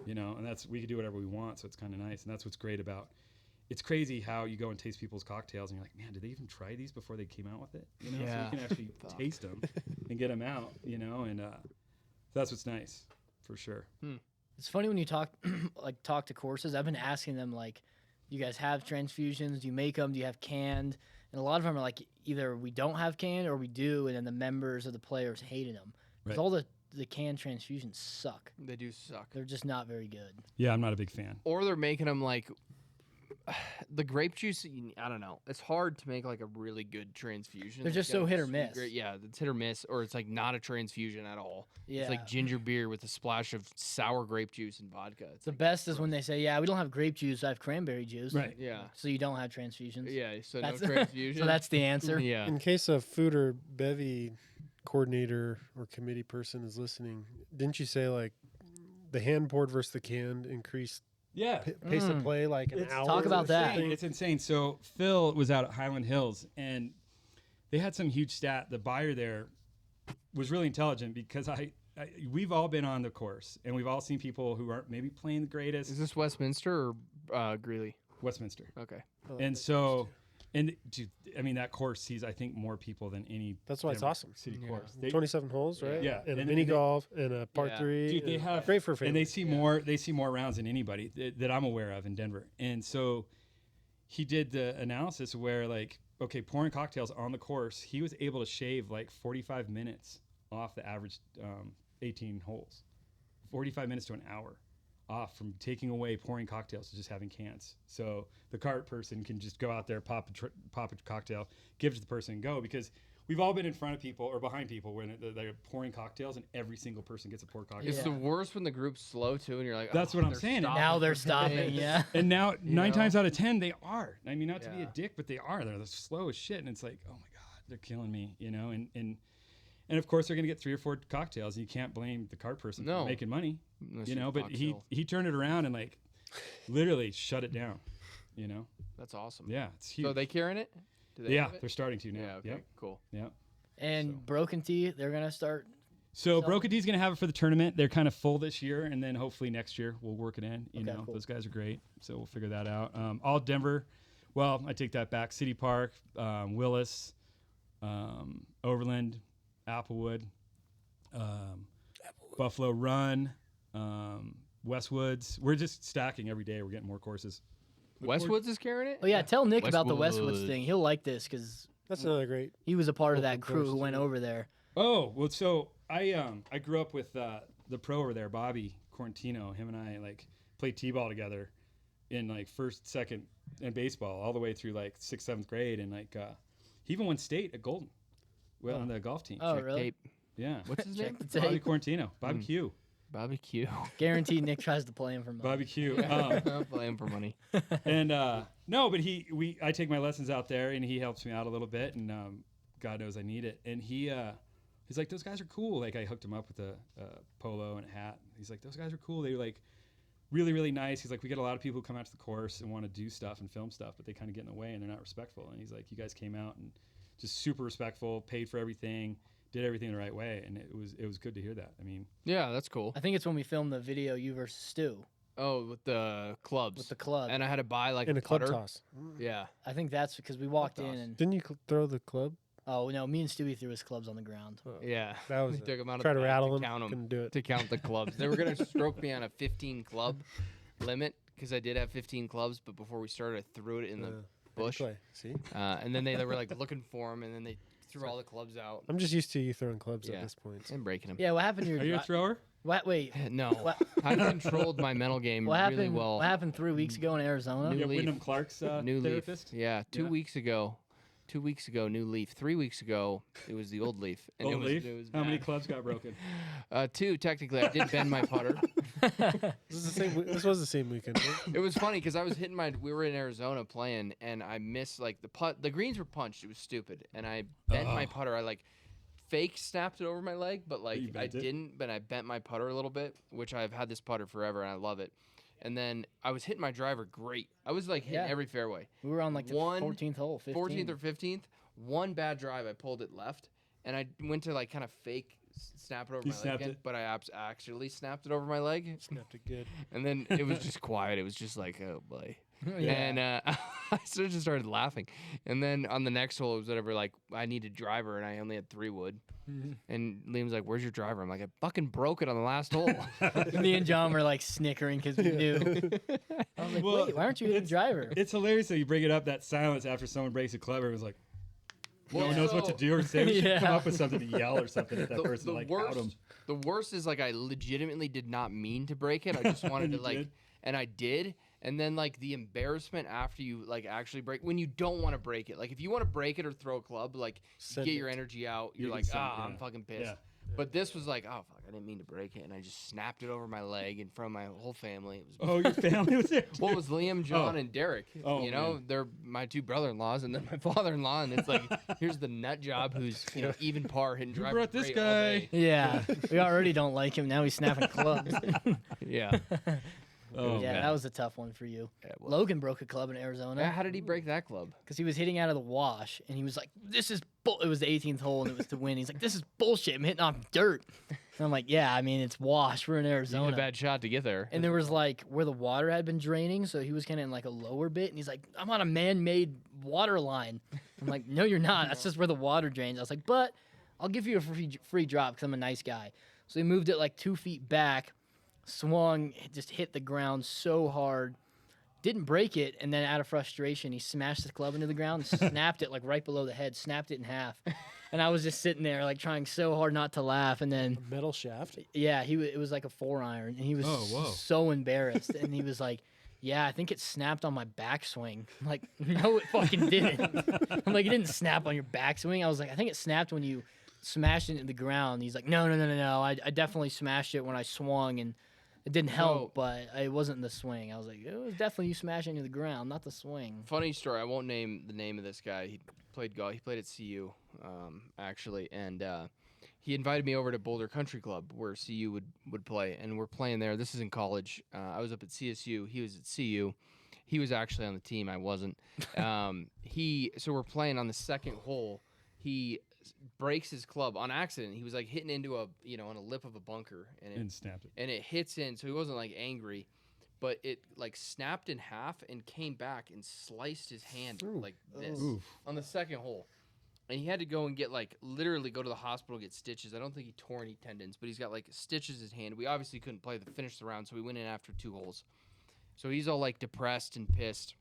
And that's we can do whatever we want, so it's kind of nice, and that's what's great about. It's crazy how you go and taste people's cocktails, and you're like, man, did they even try these before they came out with it? So Yeah. you can actually taste them and get them out, and that's what's nice for sure. It's funny when you talk to courses. I've been asking them like, "You guys have transfusions? Do you make them? Do you have canned?" And a lot of them are like, either we don't have canned or we do, and then the members of the players hated them because Right. all the canned transfusions suck. They do suck. They're just not very good. Yeah, I'm not a big fan. Or they're making them like the grape juice. I don't know. It's hard to make like a really good transfusion. They're It's just gotta so be hit or sweet miss. grape- Yeah, it's hit or miss, or it's like not a transfusion at all. Yeah. It's like ginger beer with a splash of sour grape juice and vodka. It's The like, best is when they say, "Yeah, we don't have grape juice. I have cranberry juice." Right. yeah, So you don't have transfusions. yeah. So That's, no transfusion. so that's the answer. yeah. In case a food or bevy coordinator or committee person is listening, didn't you say like the hand poured versus the canned increased Yeah. pace of play like an hour? Talk about or that. something? It's insane. So Phil was out at Highland Hills, and they had some huge stat. The buyer there was really intelligent because we've all been on the course, and we've all seen people who aren't maybe playing the greatest. Is this Westminster or Greeley? Westminster. Okay. And so, and dude, I mean, that course sees, I think, more people than any. That's why it's Denver awesome. City Yeah. course. 27 holes, right? Yeah. And a And mini they- golf and a par Yeah. 3. Dude, they and have great for and families. they see more. They see more rounds than anybody that I'm aware of in Denver. And so, he did the analysis where like, okay, pouring cocktails on the course, he was able to shave like 45 minutes off the average 18 holes, 45 minutes to an hour off from taking away pouring cocktails to just having cans. So the cart person can just go out there, pop a cocktail, give it to the person, and go, because we've all been in front of people or behind people when they're pouring cocktails, and every single person gets a pour cocktail. It's Yeah. the worst when the group's slow too, and you're like, That's "Oh, what I'm they're saying. stopping Now they're for stopping. days." Yeah. And now nine know? times out of 10, they are. I mean, not to be a Yeah. dick, but they are. They're slow as shit, and it's like, oh my god, they're killing me, And of course, they're gonna get 3 or 4 cocktails. You can't blame the cart person No. for making money, Unless you you're know. But Fox Hill. he turned it around, and like literally shut it down. You know? That's awesome. Yeah, it's huge. So are they carrying it? Do they yeah, have it? they're starting to now. Yeah. Okay. Yep. Cool. Yep. And So- Broken Tea, they're gonna start. So Broken D's gonna have it for the tournament. They're kind of full this year, and then hopefully next year we'll work it in. You Okay, know, cool. those guys are great, so we'll figure that out. All Denver. Well, I take that back. City Park, Willis, Overland, Applewood, Buffalo Run, Westwoods. We're just stacking every day. We're getting more courses. Westwoods is carrying it. Oh yeah, tell Nick about the Westwoods Westwood. thing. He'll like this because That's another great. he was a part of that Open crew who course, went too. over there. Oh well, so I grew up with the pro over there, Bobby Corntino. Him and I like played t-ball together in like first, second, and baseball all the way through like 6th, 7th grade, and like he even won state at Golden, well on the golf team. Oh Check really? tape. Yeah, What's his Check name? the Bobby tape. Corntino, Bobby Q, Barbecue. Guaranteed Nick tries to play him for money. Bobby Q. I'm playing for money. And no, but I take my lessons out there, and he helps me out a little bit, and God knows I need it. And he's like, those guys are cool. Like I hooked him up with a polo and a hat. He's like, those guys are cool. They're like really, really nice. He's like, we get a lot of people who come out to the course and want to do stuff and film stuff, but they kind of get in the way and they're not respectful. And he's like, you guys came out and just super respectful, paid for everything, did everything the right way, and it was good to hear that. I mean, Yeah, that's cool. I think it's when we filmed the video you versus Stu Oh, with the clubs. with the club. And I had to buy like In a club putter. toss. Yeah. I think that's because we walked in toss. and Didn't you throw the club? oh no, me and Stewie threw his clubs on the ground. Yeah. That was We took 'em out of try the to bag rattle him. count 'em. Couldn't do it. To count the clubs. They were going to stroke me on a 15 club limit because I did have 15 clubs, but before we started, I threw it in the bush. Play. See, And then they were like looking for him, and then they threw all the clubs out I'm just used to you throwing clubs Yeah. at this point. and breaking them. Yeah, what happened to your? are you a thrower? Wait, No, What- I controlled my mental game what happened? really well. What happened 3 weeks ago in Arizona? New Yeah, leaf. Wyndham Clark's New leaf. therapist. Yeah, 2 Yeah. weeks ago. 2 weeks ago, new leaf. 3 weeks ago, it was the old leaf. And Old it was, leaf. It was How many bad. clubs got broken? 2 technically. I did bend my putter. This was the same weekend. Right? It was funny because I was hitting my. We were in Arizona playing, and I missed like the putt. The greens were punched. It was stupid, and I bent my putter. I like fake snapped it over my leg, but like You I bent it? didn't. But I bent my putter a little bit, which I've had this putter forever, and I love it. And then I was hitting my driver great. I was like hitting Yeah. every fairway. We were on like the One- 14th hole, 15th. 14th or 15th. One bad drive, I pulled it left, and I went to like kind of fake snap it over You my leg snapped again, it? but I actually snapped it over my leg. Snapped it good. And then it was just quiet. It was just like, oh boy. Yeah. And I sort of just started laughing. And then on the next hole, it was whatever, like, I needed driver, and I only had 3 wood. And Liam's like, where's your driver? I'm like, I fucking broke it on the last hole. Me and John were like snickering because we knew. I was like, Well, wait, why aren't you hitting driver? It's hilarious that you bring it up, that silence after someone breaks a club. It was like, no one knows what to So- do or say. We should come Yeah. up with something to yell or something at that the, person, the like, worst, out 'em. the worst is, like, I legitimately did not mean to break it. I just wanted And to, you like, did? and I did. And then, like, the embarrassment after you, like, actually break, when you don't want to break it. Like, if you want to break it or throw a club, like, Send get it. your energy out. You're You can like, send it, I'm yeah. fucking pissed. Yeah. But this was like, oh, fuck, I didn't mean to break it. And I just snapped it over my leg in front of my whole family. It was Oh, your family was there. Well, it was Liam, John, Oh. and Derek. Oh, you know, man. they're my 2 brother-in-laws, and then my father-in-law. And it's like, here's the nut job who's, you know, even par hitting driver. brought this great all guy? day. Yeah, we already don't like him. Now he's snapping clubs. Yeah. Oh, yeah, man. that was a tough one for you. Yeah, well- Logan broke a club in Arizona How did he break that club? because he was hitting out of the wash, and he was like, "This is it was the 18th hole, and it was to win." He's like, "This is bullshit. I'm hitting off dirt." And I'm like, "Yeah, I mean, it's wash. We're in You had Arizona." a bad shot to get there. And there was like where the water had been draining, so he was kind of in like a lower bit, and he's like, "I'm on a man-made water line." I'm like, "No, you're not. That's just where the water drains." I was like, "But I'll give you a free drop because I'm a nice guy." So he moved it like 2 feet back, swung, just hit the ground so hard, didn't break it, and then out of frustration, he smashed the club into the ground, snapped it like right below the head, snapped it in half. And I was just sitting there like trying so hard not to laugh, and then. Metal shaft. Yeah, it was like a 4-iron, and he was Oh, whoa. so embarrassed, and he was like, "Yeah, I think it snapped on my backswing." I'm like, "No, it fucking didn't." I'm like, "It didn't snap on your backswing." I was like, "I think it snapped when you smashed it into the ground." He's like, "No. I definitely smashed it when I swung, and it didn't help, but it wasn't the swing." I was like, "It was definitely you smashing into the ground, not the swing." Funny story. I won't name the name of this guy. He played golf. He played at CU, actually, and he invited me over to Boulder Country Club where CU would play, and we're playing there. This is in college. I was up at CSU. He was at CU. He was actually on the team. I wasn't. So we're playing on the second hole. He breaks his club on accident. He was like hitting into on a lip of a bunker, And snapped it. and it hits in. So he wasn't like angry, but it like snapped in half and came back and sliced his hand like this on the second hole. And he had to go and literally go to the hospital and get stitches. I don't think he tore any tendons, but he's got like stitches in his hand. We obviously couldn't finish the round, so we went in after 2 holes. So he's all like depressed and pissed.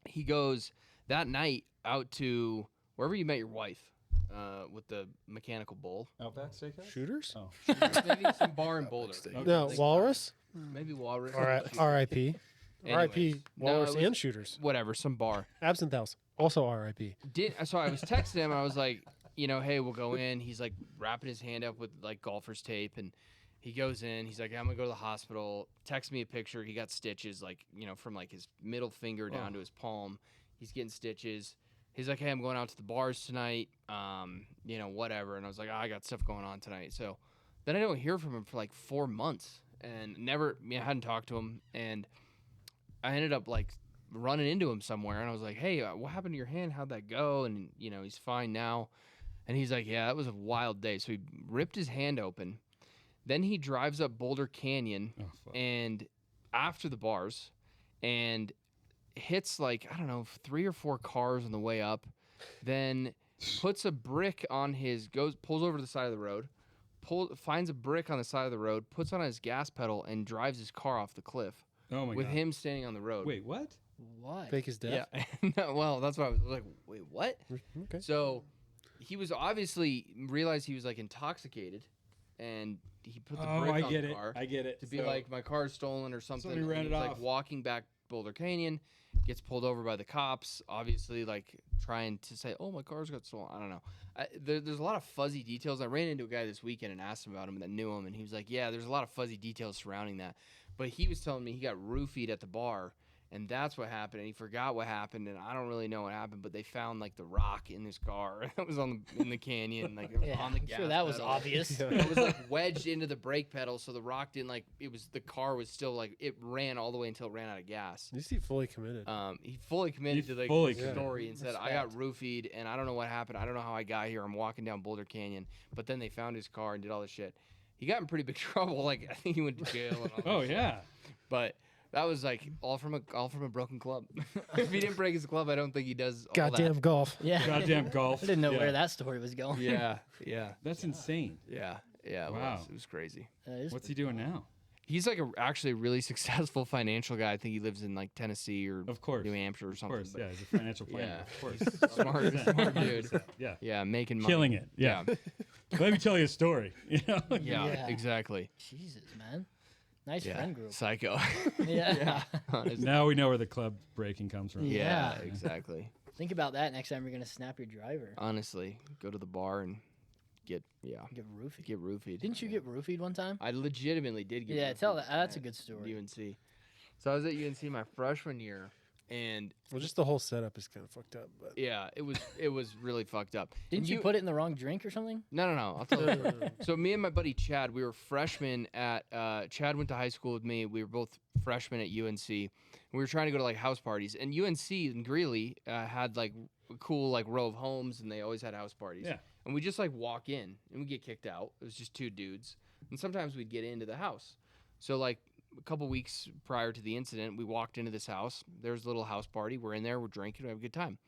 He goes that night out to wherever you met your wife with the mechanical bull. Outback Steakhouse? Shooters? Oh. Maybe some bar in Boulder. No, Walrus. Maybe Walrus. R.I.P. R.I.P. Anyways, Walrus it was- and Shooters. Whatever, some bar. Absinthe House. Also R.I.P. So I was texting him, and I was like, hey, we'll go in. He's like wrapping his hand up with like golfer's tape, and he goes in. He's like, I'm gonna go to the hospital. Texts me a picture. He got stitches, from like his middle finger down to his palm. He's getting stitches. He's like, hey, I'm going out to the bars tonight. Whatever. And I was like, I got stuff going on tonight. So then I don't hear from him for like 4 months, and I hadn't talked to him, and I ended up like running into him somewhere, and I was like, hey, what happened to your hand? How'd that go? And he's fine now. And he's like, yeah, that was a wild day. So he ripped his hand open. Then he drives up Boulder Canyon and after the bars and hits 3 or 4 cars on the way up, then puts a brick on pulls over to the side of the road, finds a brick on the side of the road, puts on his gas pedal, and drives his car off the cliff. Oh my with God. him standing on the road. Wait, what? What? Fake his death. Yeah. No, well, that's why I was like, wait, what? Okay. So he was obviously realized he was like intoxicated, and he put the brick on the car. I get it. To be like, my car's stolen or something. Somebody ran and it he's off. like walking back Boulder Canyon, gets pulled over by the cops, obviously like trying to say, oh, my car's got stolen. I don't know. There's a lot of fuzzy details. I ran into a guy this weekend and asked him about him that knew him, and he was like, yeah, there's a lot of fuzzy details surrounding that. But he was telling me he got roofied at the bar, and that's what happened, and he forgot what happened, and I don't really know what happened, but they found like the rock in his car that was in the canyon, like it was on the gas sure that was pedal. obvious. It was like wedged into the brake pedal, so the rock didn't the car was still like, it ran all the way until it ran out of gas. At least he fully committed. He fully committed to the committed. story and said, I got roofied and I don't know what happened. I don't know how I got here. I'm walking down Boulder Canyon, but then they found his car and did all this shit. He got in pretty big trouble. Like I think he went to jail and all that shit. Yeah. But that was like all from a broken club. If he didn't break his club, I don't think he does all Goddamn that. golf. Yeah. Goddamn golf. I didn't know Yeah. where that story was going. Yeah. That's insane. Yeah. It Wow. was crazy. What's he doing now? He's like actually a really successful financial guy. I think he lives in like Tennessee or Of course. New Hampshire or Of something. course. but Yeah, he's a financial planner. Yeah. Of course. smart dude. Yeah. Yeah, making money. Killing it. Yeah. Let me tell you a story. Yeah, Yeah. exactly. Jesus, man. Nice Yeah, friend group. psycho. Yeah. Honestly. Now we know where the club breaking comes from. Yeah, Yeah. exactly. Think about that next time you're gonna snap your driver. Honestly, go to the bar and get Get roofied. roofied. Didn't you get roofied one time? I legitimately did get. Yeah, roofied tell that. That's a at good story. UNC. So I was at UNC my freshman year, and Well, just the whole setup is kind of fucked up. But yeah, it was really fucked up. Didn't And you put it in the wrong drink or something? No. I'll tell you. the story. So me and my buddy Chad, we were freshmen at. Chad went to high school with me. We were both freshmen at UNC. And we were trying to go to like house parties, and UNC in Greeley had like a cool like row of homes, and they always had house parties. Yeah. And we just like walk in, and we get kicked out. It was just 2 dudes, and sometimes we'd get into the house. So like a couple weeks prior to the incident, we walked into this house. There's a little house party. We're in there. We're drinking. We have a good time.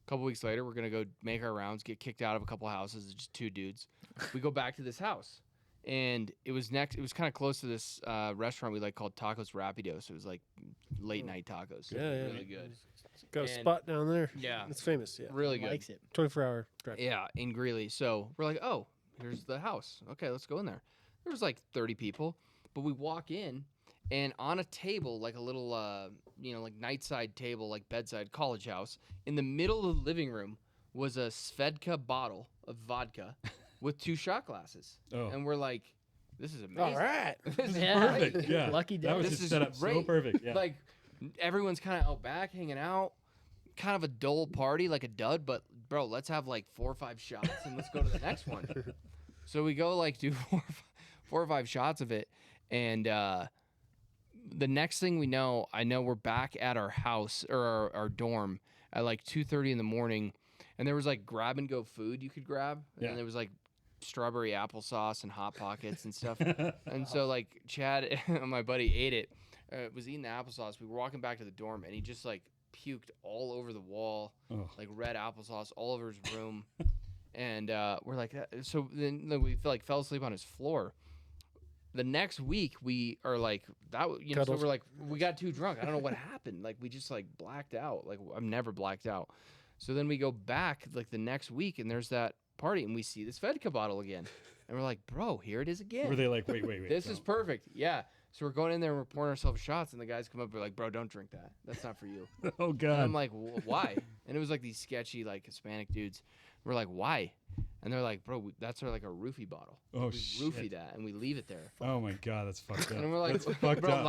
A couple weeks later, we're gonna go make our rounds. Get kicked out of a couple houses. It's just 2 dudes. We go back to this house, and it was kind of close to this restaurant we like called Tacos Rapidos. It was like late night tacos. Yeah, yeah. Really good. got a And- spot down there. Yeah. It's famous. Yeah. Really good. Likes it. 24-hour drive. Yeah, in Greeley. So we're like, oh, here's the house. Okay, let's go in there. There was like 30 people, but we walk in, and on a table, like a little, like nightside table, like bedside college house, in the middle of the living room was a Svedka bottle of vodka with 2 shot glasses. Oh. And we're like, this is amazing. All right. This is Yeah. great. Perfect. Yeah. Lucky day. That was This just is set up so great. perfect. Yeah. Like everyone's kind of out back hanging out, kind of a dull party, like a dud. But bro, let's have like 4 or 5 shots and let's go to the next one. So we go like do 4 or 5 shots of it, and the next thing we know, I know we're back at our house or our dorm at like 2:30 in the morning, and there was like grab and go food you could grab, Yeah. and there was like strawberry applesauce and hot pockets and stuff, and so like Chad, my buddy, ate it, was eating the applesauce. We were walking back to the dorm, and he just like puked all over the wall, like red applesauce all over his room. And we're like, so then we fell asleep on his floor. The next week we are like that, you know. So we're like, we got too drunk. I don't know what happened. Like we just like blacked out. Like I've never blacked out. So then we go back like the next week, and there's that party, and we see this vodka bottle again, and we're like, bro, here it is again. Were they like, wait? This is perfect. Yeah. So we're going in there and we're pouring ourselves shots, and the guys come up and are like, bro, don't drink that. That's not for you. Oh God. And I'm like, why? And it was like these sketchy like Hispanic dudes. We're like, why? And they're like, bro, that's our roofie bottle. Oh, we shit. roofie that and we leave it there. Oh my God, that's fucked up. And we're like, that's fucked bro, up.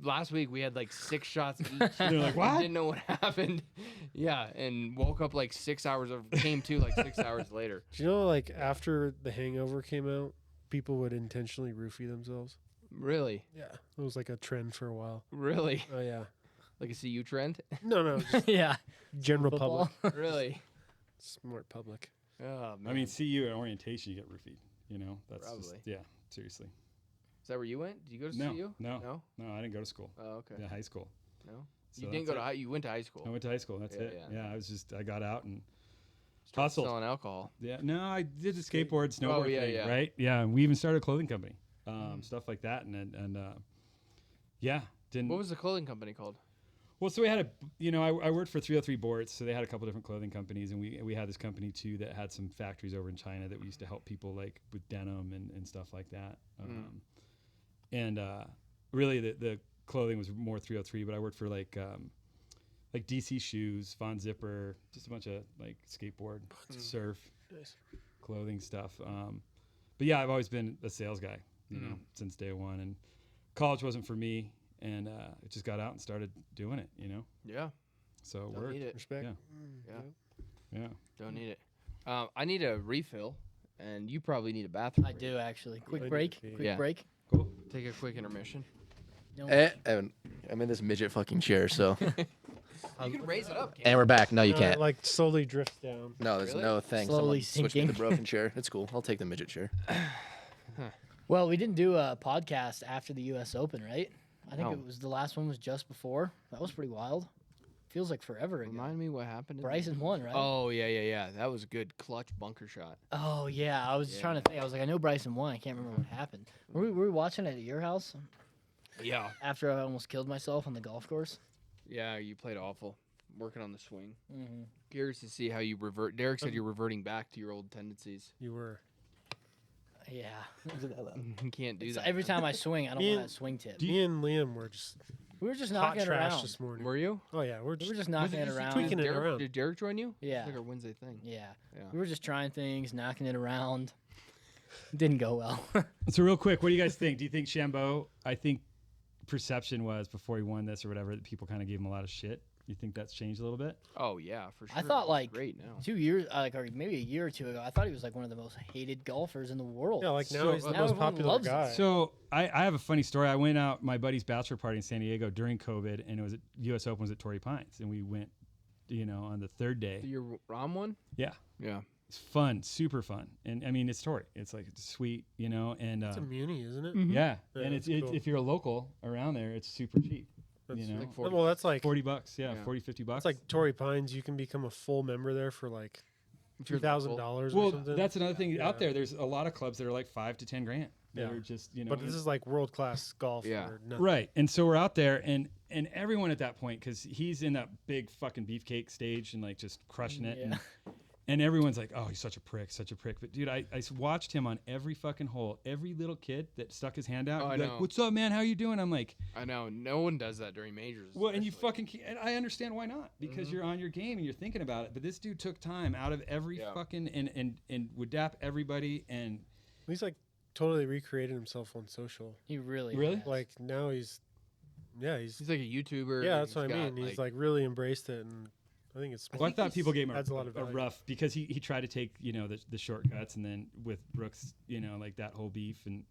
last week we had like 6 shots each. They're like, We what? didn't know what happened. Yeah, and woke up like 6 hours came to like 6 hours later. Do you know, like, after The Hangover came out, people would intentionally roofie themselves? Really? Yeah. It was like a trend for a while. Really? Oh, yeah. Like a CU trend? No, just Yeah. general Football. public. Really? Smart public. Oh man. I mean, see you at orientation, you get roofied. You know, that's just, Probably. yeah, seriously. Is that where you went? Did you go to No, CU? no. No? No, I didn't go to school. Oh, okay. Yeah, high school. No? So You didn't that's go to it. high. You went to high school. I went to high school. That's Yeah, it. yeah. I got out and Started hustled. selling alcohol. Yeah, no, I did the skateboard, snowboard Oh, yeah, thing, yeah. right? Yeah, and we even started a clothing company, stuff like that, and yeah, didn't. What was the clothing company called? Well, so we had I worked for 303 Boards, so they had a couple different clothing companies, and we had this company too that had some factories over in China that we used to help people like with denim and stuff like that. And really the clothing was more 303, but I worked for like DC Shoes, Von Zipper, just a bunch of like skateboard, surf, Nice. clothing stuff. But yeah, I've always been a sales guy, you know, since day one, and college wasn't for me. And I just got out and started doing it, you know. Yeah. So it Don't worked. need it. Respect. Yeah. Yeah. Yeah. Don't need it. I need a refill, and you probably need a bathroom. I do actually. I Quick do break. too. Quick Yeah. break. Cool. Take a quick intermission. No, Evan, I'm in this midget fucking chair, so. You can raise it up. And we're back. No, you It, can't. like, slowly drifts down. No, there's Really? no thing. Slowly Someone switch me to sinking. the broken chair. It's cool. I'll take the midget chair. Well, we didn't do a podcast after the U.S. Open, right? I think No. it was the last one was just before. That was pretty wild. Feels like forever ago. Remind me what happened. Bryson won, right? Oh yeah. That was a good clutch bunker shot. Oh yeah, I was Yeah. trying to think. I was like, I know Bryson won. I can't remember what happened. Were we watching it at your house Yeah. after I almost killed myself on the golf course? Yeah, you played awful. Working on the swing. Mm-hmm. Curious to see how you revert. Derek said you're reverting back to your old tendencies. You were. Yeah. You can't do It's that. every time I swing, I don't Me want and- that swing tip. Me and Liam were just We were just hot knocking it trash around. this morning. Were you? Oh, yeah. We're We just, were just knocking it around. tweaking it Derek, around. Did Derek join you? Yeah. It's like our Wednesday thing. Yeah. Yeah. We were just trying things, knocking it around. Didn't go well. So real quick, what do you guys think? Do you think Shambo? I think perception was before he won this or whatever that people kind of gave him a lot of shit. You think that's changed a little bit? Oh yeah, for sure. I thought He's like great now. 2 years, or maybe a year or two ago, I thought he was like one of the most hated golfers in the world. yeah, like now So- he's the Now most everyone popular loves him. guy. So I have a funny story. I went out my buddy's bachelor party in San Diego during COVID, and it was at U.S. Open was at Torrey Pines, and we went, on the third day. Your Rom one? Yeah, Yeah. it's fun, super fun, and I mean it's Torrey. It's like it's sweet, and It's a muni, isn't it? yeah, Yeah, and that's it's cool. if you're a local around there, it's super cheap. That's like 40. well, that's like $40, yeah, Yeah. 40, $50. that's like Torrey Pines. You can become a full member there for like If you're $2,000 local. or Well, something. that's another thing Yeah. out there. There's a lot of clubs that are like $5 to $10 grand. That Yeah. are just But this is like world class golf. Yeah. for nothing. right. And so we're out there, and everyone at that point, because he's in that big fucking beefcake stage and like just crushing it, Yeah. and everyone's like, oh, he's such a prick. But dude, I watched him on every fucking hole. Every little kid that stuck his hand out, Oh, I he'd be like, know. what's up, man? How you doing? I'm like, I know. No one does that during majors. well, and you especially. fucking, and I understand why not, because you're on your game and you're thinking about it. But this dude took time out of every Yeah. fucking and would dap everybody and. He's like totally recreated himself on social. He really Really? has. Like now he's He's like a YouTuber. yeah, and that's what I he's mean. got, He's like really embraced it, and I think it's. Well, I thought people gave him adds a lot of a value. rough because he tried to take the shortcuts, and then with Brooks like that whole beef, and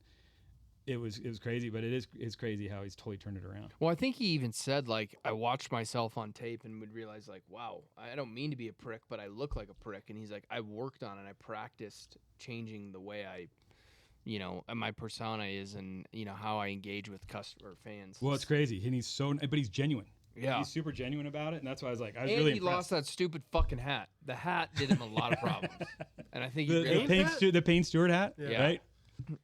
it was crazy. But it's crazy how he's totally turned it around. Well, I think he even said, like, I watched myself on tape and would realize, like, wow, I don't mean to be a prick, but I look like a prick. And he's like, I worked on it. I practiced changing the way I, my persona is and, how I engage with customer fans. Well, it's crazy, and but he's genuine. Yeah. He's super genuine about it, and that's why I was like, I was And really he impressed. lost that stupid fucking hat. The hat did him a lot of problems. And I think he the Payne Stewart hat, Yeah. right?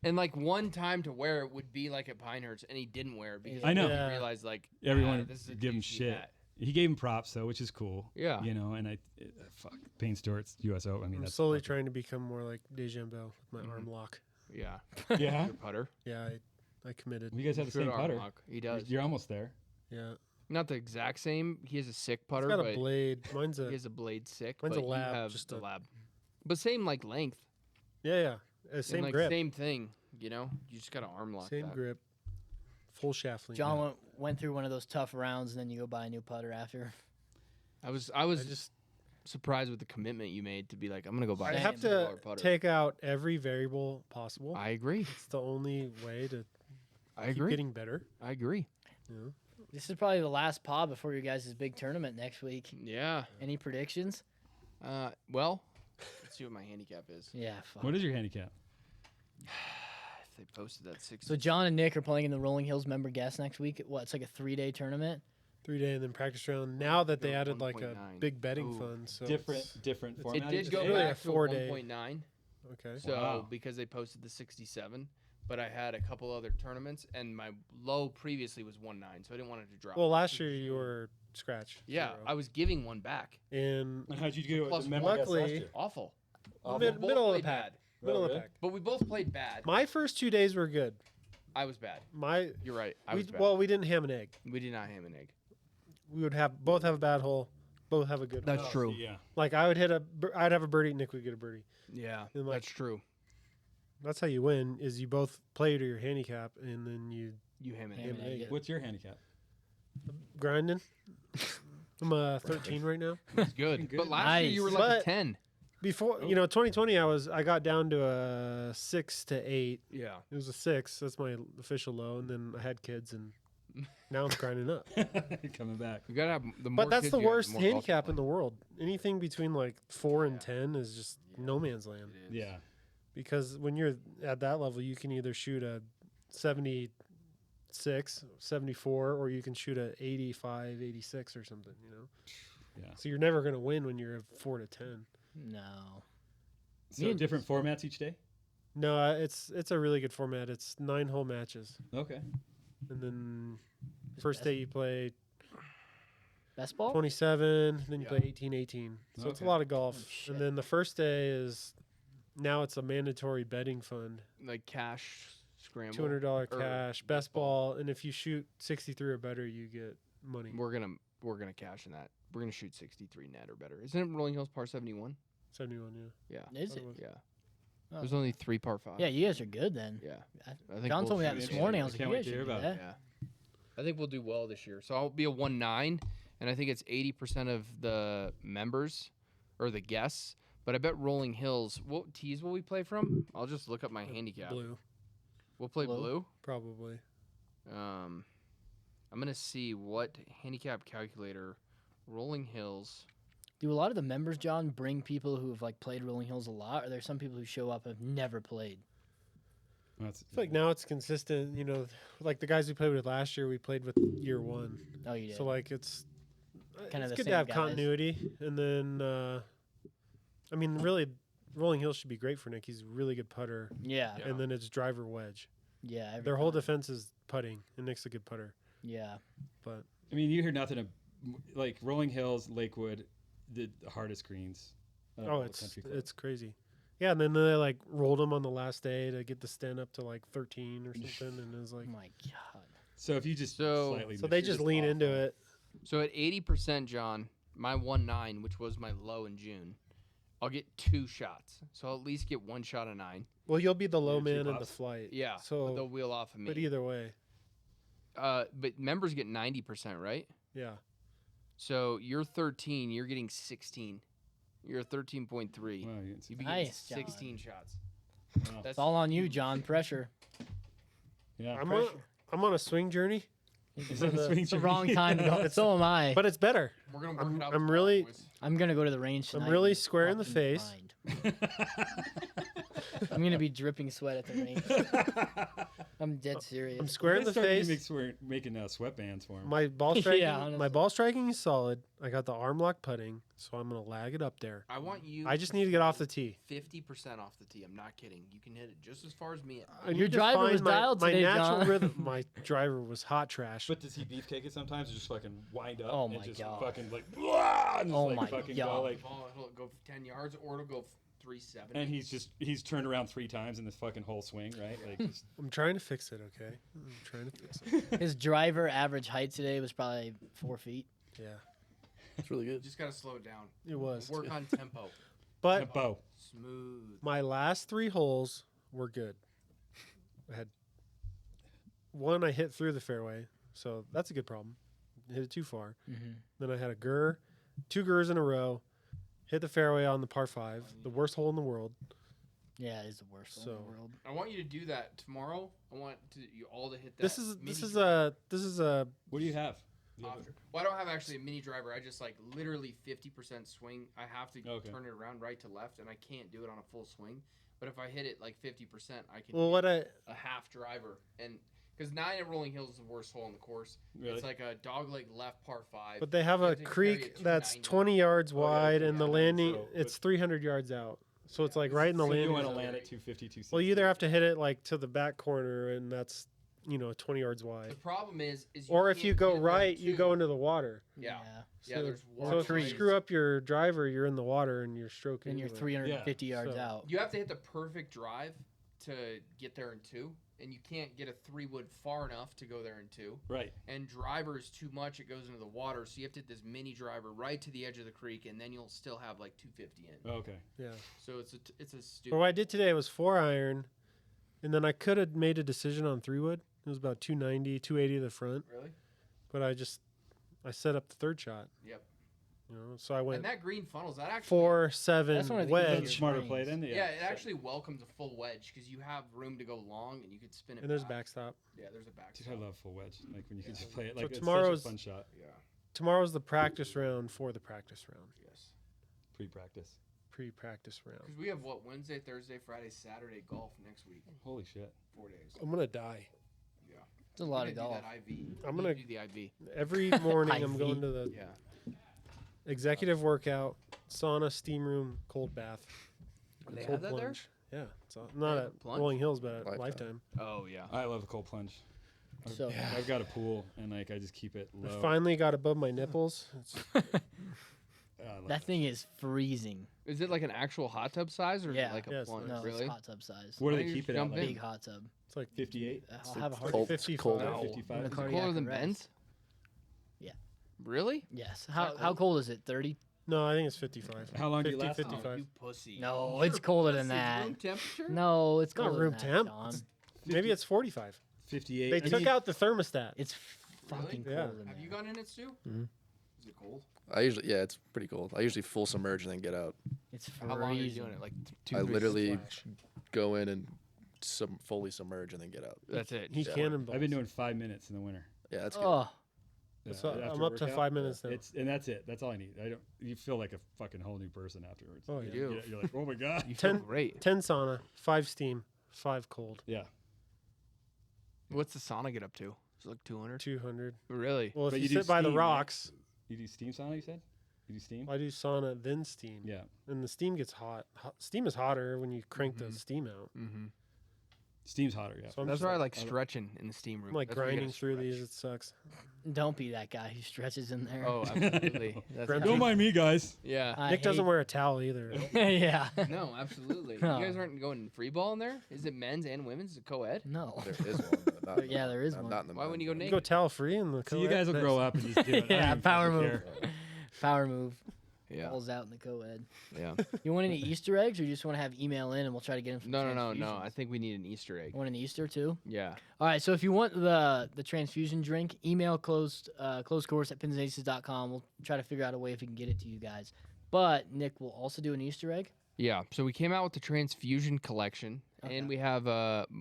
And like one time to wear it would be like at Pinehurst, and he didn't wear it because I know. he Yeah. realized like Everyone this is a give him douchey shit. hat. He gave him props though, which is cool. Yeah. And fuck Payne Stewart's US Open. I mean, I'm that's slowly fucking- trying to become more like Deschambeau with my arm lock. Yeah, Yeah. your putter. Yeah, I committed. You guys have the Good same arm putter. lock. He does. You're almost there. Yeah, Not the exact same. He has a sick putter, it's got but a blade. Mine's he a has a blade sick. mine's a but lab, You have just the a- lab, but same like length. yeah. Same and like grip. same thing. You just got to arm lock Same that. grip. Full shaft length. John went through one of those tough rounds, and then you go buy a new putter after. I was I just surprised with the commitment you made to be like, I'm gonna go buy. I a have to $100 putter. take out every variable possible. I agree. It's the only way to I keep agree. getting better. I agree. This is probably the last pod before your guys' big tournament next week. Yeah. Any predictions? Well, let's see what my handicap is. Yeah, fuck. What is your handicap? If they posted that 60. So John and Nick are playing in the Rolling Hills member guest next week. What? It's like a 3-day tournament. 3-day and then practice round. Now that they Go added like a 1.9. big betting Ooh. fund, so different it's- format. It did each go day? really a back to 4-day. 1.9. Okay. So Wow. because they posted the 67, but I had a couple other tournaments, and my low previously was 1.9, so I didn't want it to drop. Well, last year you were scratch. yeah, 0. I was giving one back. And And how'd you do it? Plus with the member guest luckily- last year? Awful. Oh, We mid- both middle of the played pack. bad, middle of the really? pack. but we both played bad. My first 2 days were good. I was bad. You're right. I was bad. Well, we didn't ham and egg. We did not ham and egg. We would have both have a bad hole, both have a good hole. That's true. Yeah. Like I'd have a birdie, Nick would get a birdie. Yeah, And, like, that's true. That's how you win. Is you both play to your handicap and then you You ham and Ham egg. and egg it. What's your handicap? grinding. I'm 13 right now. It's good. But last year you were Nice. like a But- 10. Before 2020, I got down to a 6 to 8. Yeah. It was a 6. That's my official low, and then I had kids, and now I'm grinding up. Coming back. You gotta have the more But that's kids the you have, worst more golf you handicap play. in the world. Anything between like 4 and 10 is just no man's land. It is. Yeah. Because when you're at that level, you can either shoot a 76, 74, or you can shoot a 85, 86 or something, Yeah. So you're never going to win when you're a 4 to 10. No. So different formats each day? No, it's a really good format. It's 9-hole matches. Okay. And then first day you play Best ball? 27, then you Yeah. play 18, 18. So it's a Okay. lot of golf. shit. And then the first day is now it's a mandatory betting fund. Like cash scramble. $200 or cash, best ball, and if you shoot 63 or better, you get money. We're gonna cash in that. We're gonna shoot 63 net or better. Isn't it Rolling Hills par 71? 71, yeah. Yeah. Is it? Yeah. Oh. There's only 3 par 5. Yeah, you guys are good then. Yeah. I- I think John we'll told me that shoot this it. morning. I I was like, can't you wait guys to should hear do about that. Yeah. I think we'll do well this year. So I'll be a 1.9, and I think it's 80% of the members or the guests. But I bet Rolling Hills. What tees will we play from? I'll just look up my handicap. Blue, We'll play Blue? blue. probably. I'm gonna see what handicap calculator Rolling Hills. Do a lot of the members, John, bring people who have like played Rolling Hills a lot, or there's some people who show up and have never played? That's, I feel like now it's consistent, like the guys we played with last year, we played with year one. Oh, you did. So, like, it's Kinda the good to same have guys. continuity. And then, really, Rolling Hills should be great for Nick. He's a really good putter. yeah, Yeah. yeah. And then it's driver wedge. Every Their whole time. defense is putting, and Nick's a good putter. Yeah. But I mean, you hear nothing of like Rolling Hills, Lakewood, the hardest greens. of all the country clubs. it's crazy. Yeah, and then they like rolled him on the last day to get the stand up to like 13 or something, and it was like Oh my god. So if you just So- slightly so miss, they you're just lean off into on it. So at 80%, John, my 1.9, which was my low in June, I'll get 2 shots. So I'll at least get 1 shot of 9. Well, you'll be the low Yeah, two man in the pops. flight. Yeah. So, but they'll wheel off of me. but either way, But members get 90%, right? yeah. So you're 13. You're getting 16. You're 13.3. Wow, You'd be getting Nice, John. 16 shots. Wow. It's all on you, John. Pressure. Yeah. I'm on a swing journey, He's on the swing It's the journey. wrong time to go. So am I. but it's better. We're gonna work it out. I'm tomorrow, really- boys. I'm gonna go to the range tonight. I'm really and square in the fucking face. grind. I'm gonna be dripping sweat at the range. I'm dead serious. I'm square in the face. Making sweatbands for him. My ball striking, Yeah, honestly. my ball striking is solid. I got the arm lock putting, so I'm gonna lag it up there. I want you. I just need to get off the tee. 50% off the tee. I'm not kidding. You can hit it just as far as me. I Your need to driver find was dialed my today, natural John. rhythm. My driver was hot trash. But does he beefcake it sometimes? Or just fucking wind up Oh and my just God. fucking like, "Wah!" and just Oh like my fucking God. go like, Ball, it'll go 10 yards or it'll go 370. and he's turned around 3 times in this fucking whole swing, right? Like, just, I'm trying to fix it. Okay, I'm trying to fix it. His driver average height today was probably 4 feet. Yeah, It's really You good. just gotta slow it down. it was. Work on tempo. But bow. Smooth. my last 3 holes were good. I had one I hit through the fairway, so that's a good problem. Hit it too far. Then I had a 2 gurs in a row, hit the fairway on the par 5, the worst hole in the world. Yeah, it is the worst hole in So- the world. I want you to do that tomorrow. I want you all to hit that. This is mini a What do you have? Well, I don't have actually a mini driver. I just like literally 50% swing. I have to Okay. turn it around right to left, and I can't do it on a full swing. But if I hit it like 50%, I can well. hit What I a half driver. And because 9 at Rolling Hills is the worst hole in the course. Really? It's like a dogleg left par 5. but they have You a have to carry creek it that's 290. 20 yards yeah, wide, and the yeah, landing so it's 300 yards out. So it's like right in the So you landing. want to zone. land at 250, 260. Well, you either have to hit it like to the back corner, and that's 20 yards The wide. problem is Or if can't you go hit it there right, you too. go into the water. Yeah. Yeah, So- there's So water. if you plays. screw up your driver, you're in the water and you're stroking. And you're into it. 350 yards So- out. You have to hit the perfect drive to get there in 2, and you can't get a 3-wood far enough to go there in 2. Right. And driver is too much; it goes into the water. So you have to hit this mini driver right to the edge of the creek, and then you'll still have like 250 in. Okay. Yeah. So it's a But stupid. what I did today was 4-iron, and then I could have made a decision on 3-wood. It was about 290, 280 to the front, Really? but I set up the 3rd shot. Yep. So I went And that green funnels that actually 4-7 That's one of the wedge, easiest Smarter range. play then. Yeah, it actually welcomes a full wedge because you have room to go long and you could spin it. and there's back. backstop. Yeah, there's a back. Dude, I love full wedge. Like when you can just play it. So Like it's tomorrow's- such a fun shot. Yeah. Tomorrow's the practice round for the practice round, Yes. Pre-practice. pre-practice round. Because we have what Wednesday, Thursday, Friday, Saturday golf next week. Holy shit. 4 days. I'm gonna die. Yeah. It's a lot of Do golf. that IV. I'm You gonna- do the IV. Every morning I'm IV. going to the Yeah. executive workout, sauna, steam room, cold bath, They cold have that there? plunge. Yeah, not have at plunge? Rolling Hills, but at Lifetime. Lifetime. Oh yeah. I love a cold plunge. So I've got a pool and like I just keep it I low. finally got above my nipples. I love that thing is freezing. Is it like an actual hot tub size or is Yeah. it like a Yeah, it's plunge? No, Really? it's hot tub size. What do Why they don't you keep just it at? jump Like in? Big hot tub. It's like 58, I'll have a heart. Cold. 55. Cold. No. 55. I'm a Is it cardiac colder than arrest. Ben's? Yeah. Really? Yes. How cold is it? 30? No, I think it's 55. How long do you 50, last? 55. You pussy. No, it's colder than that. Room temperature? No, it's Not colder room than that, temp. John. Maybe it's 45. 58. They took out the thermostat. It's fucking Yeah. cold in Have there. you gone in it, Stu? Mhm. Is it cold? It's pretty cold. I usually full submerge and then get out. It's How long are you freezing. doing it? Like 2 I minutes? literally go in and fully submerge and then get out. That's it. He Yeah. cannonballs. I've been doing 5 minutes in the winter. Yeah, that's good. Oh, So after I'm up to workout. 5 minutes now. And that's it. That's all I need. I don't. You feel like a fucking whole new person afterwards. Oh, You yeah. know, You're like, oh my god. You feel 10 great. 10 sauna, 5 steam, 5 cold, Yeah. What's the sauna get up to? Is it like 200? 200. Really? Well, if But you you do sit by the steam, right? rocks, You do steam sauna? You said. You do steam? I do sauna then steam. Yeah. And the steam gets hot. Steam is hotter when you crank the steam out. Mm-hmm. Steam's hotter. Yeah. So I'm That's just why I like stretching in the steam room. I'm like That's where you grinding gotta through stretch. these. It sucks. don't be that guy who stretches in there. Oh, absolutely. That's Grumpy. Don't mind me, guys. Yeah. I Nick doesn't hate- wear a towel either. yeah. No, absolutely. No. You guys aren't going free ball in there? Is it men's and women's? Is it co-ed? No. There is one. But not Yeah, there is one. Not in the Why wouldn't you go men's. You go naked? towel free in the So you guys will grow up and just do it. I don't Yeah, even power fucking move. care. Power move. Yeah. Balls out in the co-ed. Yeah. You want any Easter eggs, or you just want to have email in and we'll try to get them? From No. I think we need an Easter egg. Want an Easter too? Yeah. All right. So if you want the transfusion drink, email closed course at pinsaces.com. We'll try to figure out a way if we can get it to you guys. But Nick will also do an Easter egg. Yeah. So we came out with the transfusion collection, Okay. and we have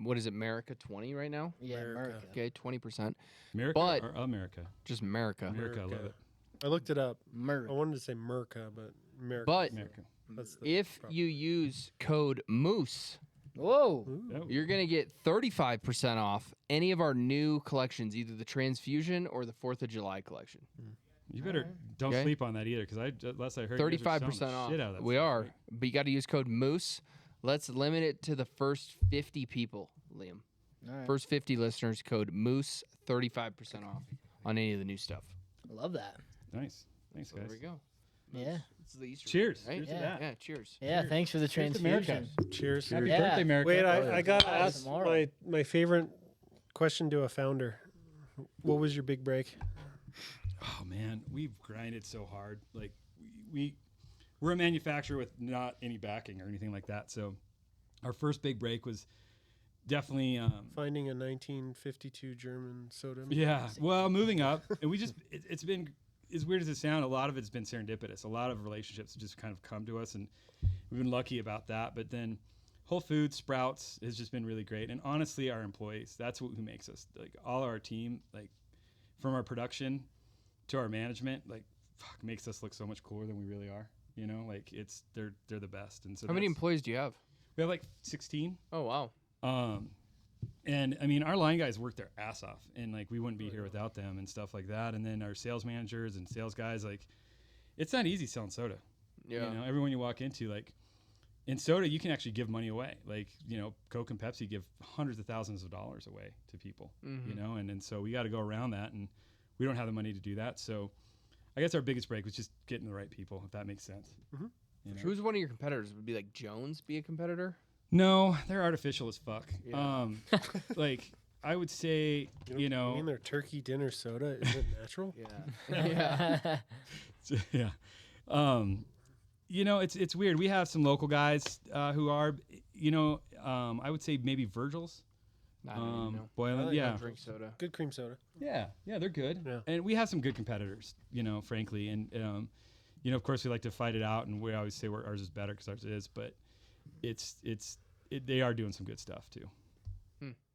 what is it, America 20 right now? Yeah, America. Okay, 20%. America But- or America? Just America. America, I love it. I looked it up. I America. wanted to say Merca, but America. But America. That's the if problem. you use code MOOSE, Whoa. Oh, you're going to get 35% off any of our new collections, either the transfusion or the 4th of July collection. you better don't Okay. sleep on that either, because last I heard, you guys are selling 35% the off. shit out of that We stuff, are, right? but you got to use code MOOSE. Let's limit it to the first 50 people, Liam. All right. First 50 listeners, code MOOSE, 35% off on any of the new stuff. I love that. Nice. Thanks, So there guys. we go. Yeah. This is the Easter Cheers. egg, right? Cheers to Yeah. that. Yeah, cheers. Yeah. Thanks for the Cheers to America. transfusion. Cheers. Happy Yeah. birthday, America. Wait, I got to Yeah, ask tomorrow. my favorite question to a founder. What was your big break? Oh man, we've grinded so hard. Like we're a manufacturer with not any backing or anything like that. So our first big break was definitely Finding a 1952 German soda. yeah. Well, moving up, and we just it's been as weird as it sounds. A lot of it's been serendipitous. A lot of relationships just kind of come to us, and we've been lucky about that. But then Whole Foods, Sprouts has just been really great, and honestly, our employees. That's who makes us, like, all our team, like from our production to our management, like makes us look so much cooler than we really are. You know, like they're the best. And so How many that's- employees do you have? we have like 16. Oh, wow. And I mean, our line guys work their ass off, and like we wouldn't be here without them and stuff like that. And then our sales managers and sales guys, like, it's not easy selling soda. Yeah. You know, everyone you walk into, like, in soda, you can actually give money away. Like, you know, Coke and Pepsi give hundreds of thousands of dollars away to people, you know, and so we got to go around that, and we don't have the money to do that. So I guess our biggest break was just getting the right people, if that makes sense. You know? Who's one of your competitors? Would be like Jones be a competitor? No, they're artificial as fuck. Yeah. Like, I would say, you I know, mean, their turkey dinner soda is it natural? Yeah. yeah. You know, it's weird. We have some local guys who are, you know, I would say maybe Virgil's, I don't even know. Boylan. like Yeah. Drink soda. Good cream soda. Yeah, they're good. Yeah. And we have some good competitors, you know, frankly. And, you know, of course, we like to fight it out, and we always say ours is better because ours is. But they are doing some good stuff, too.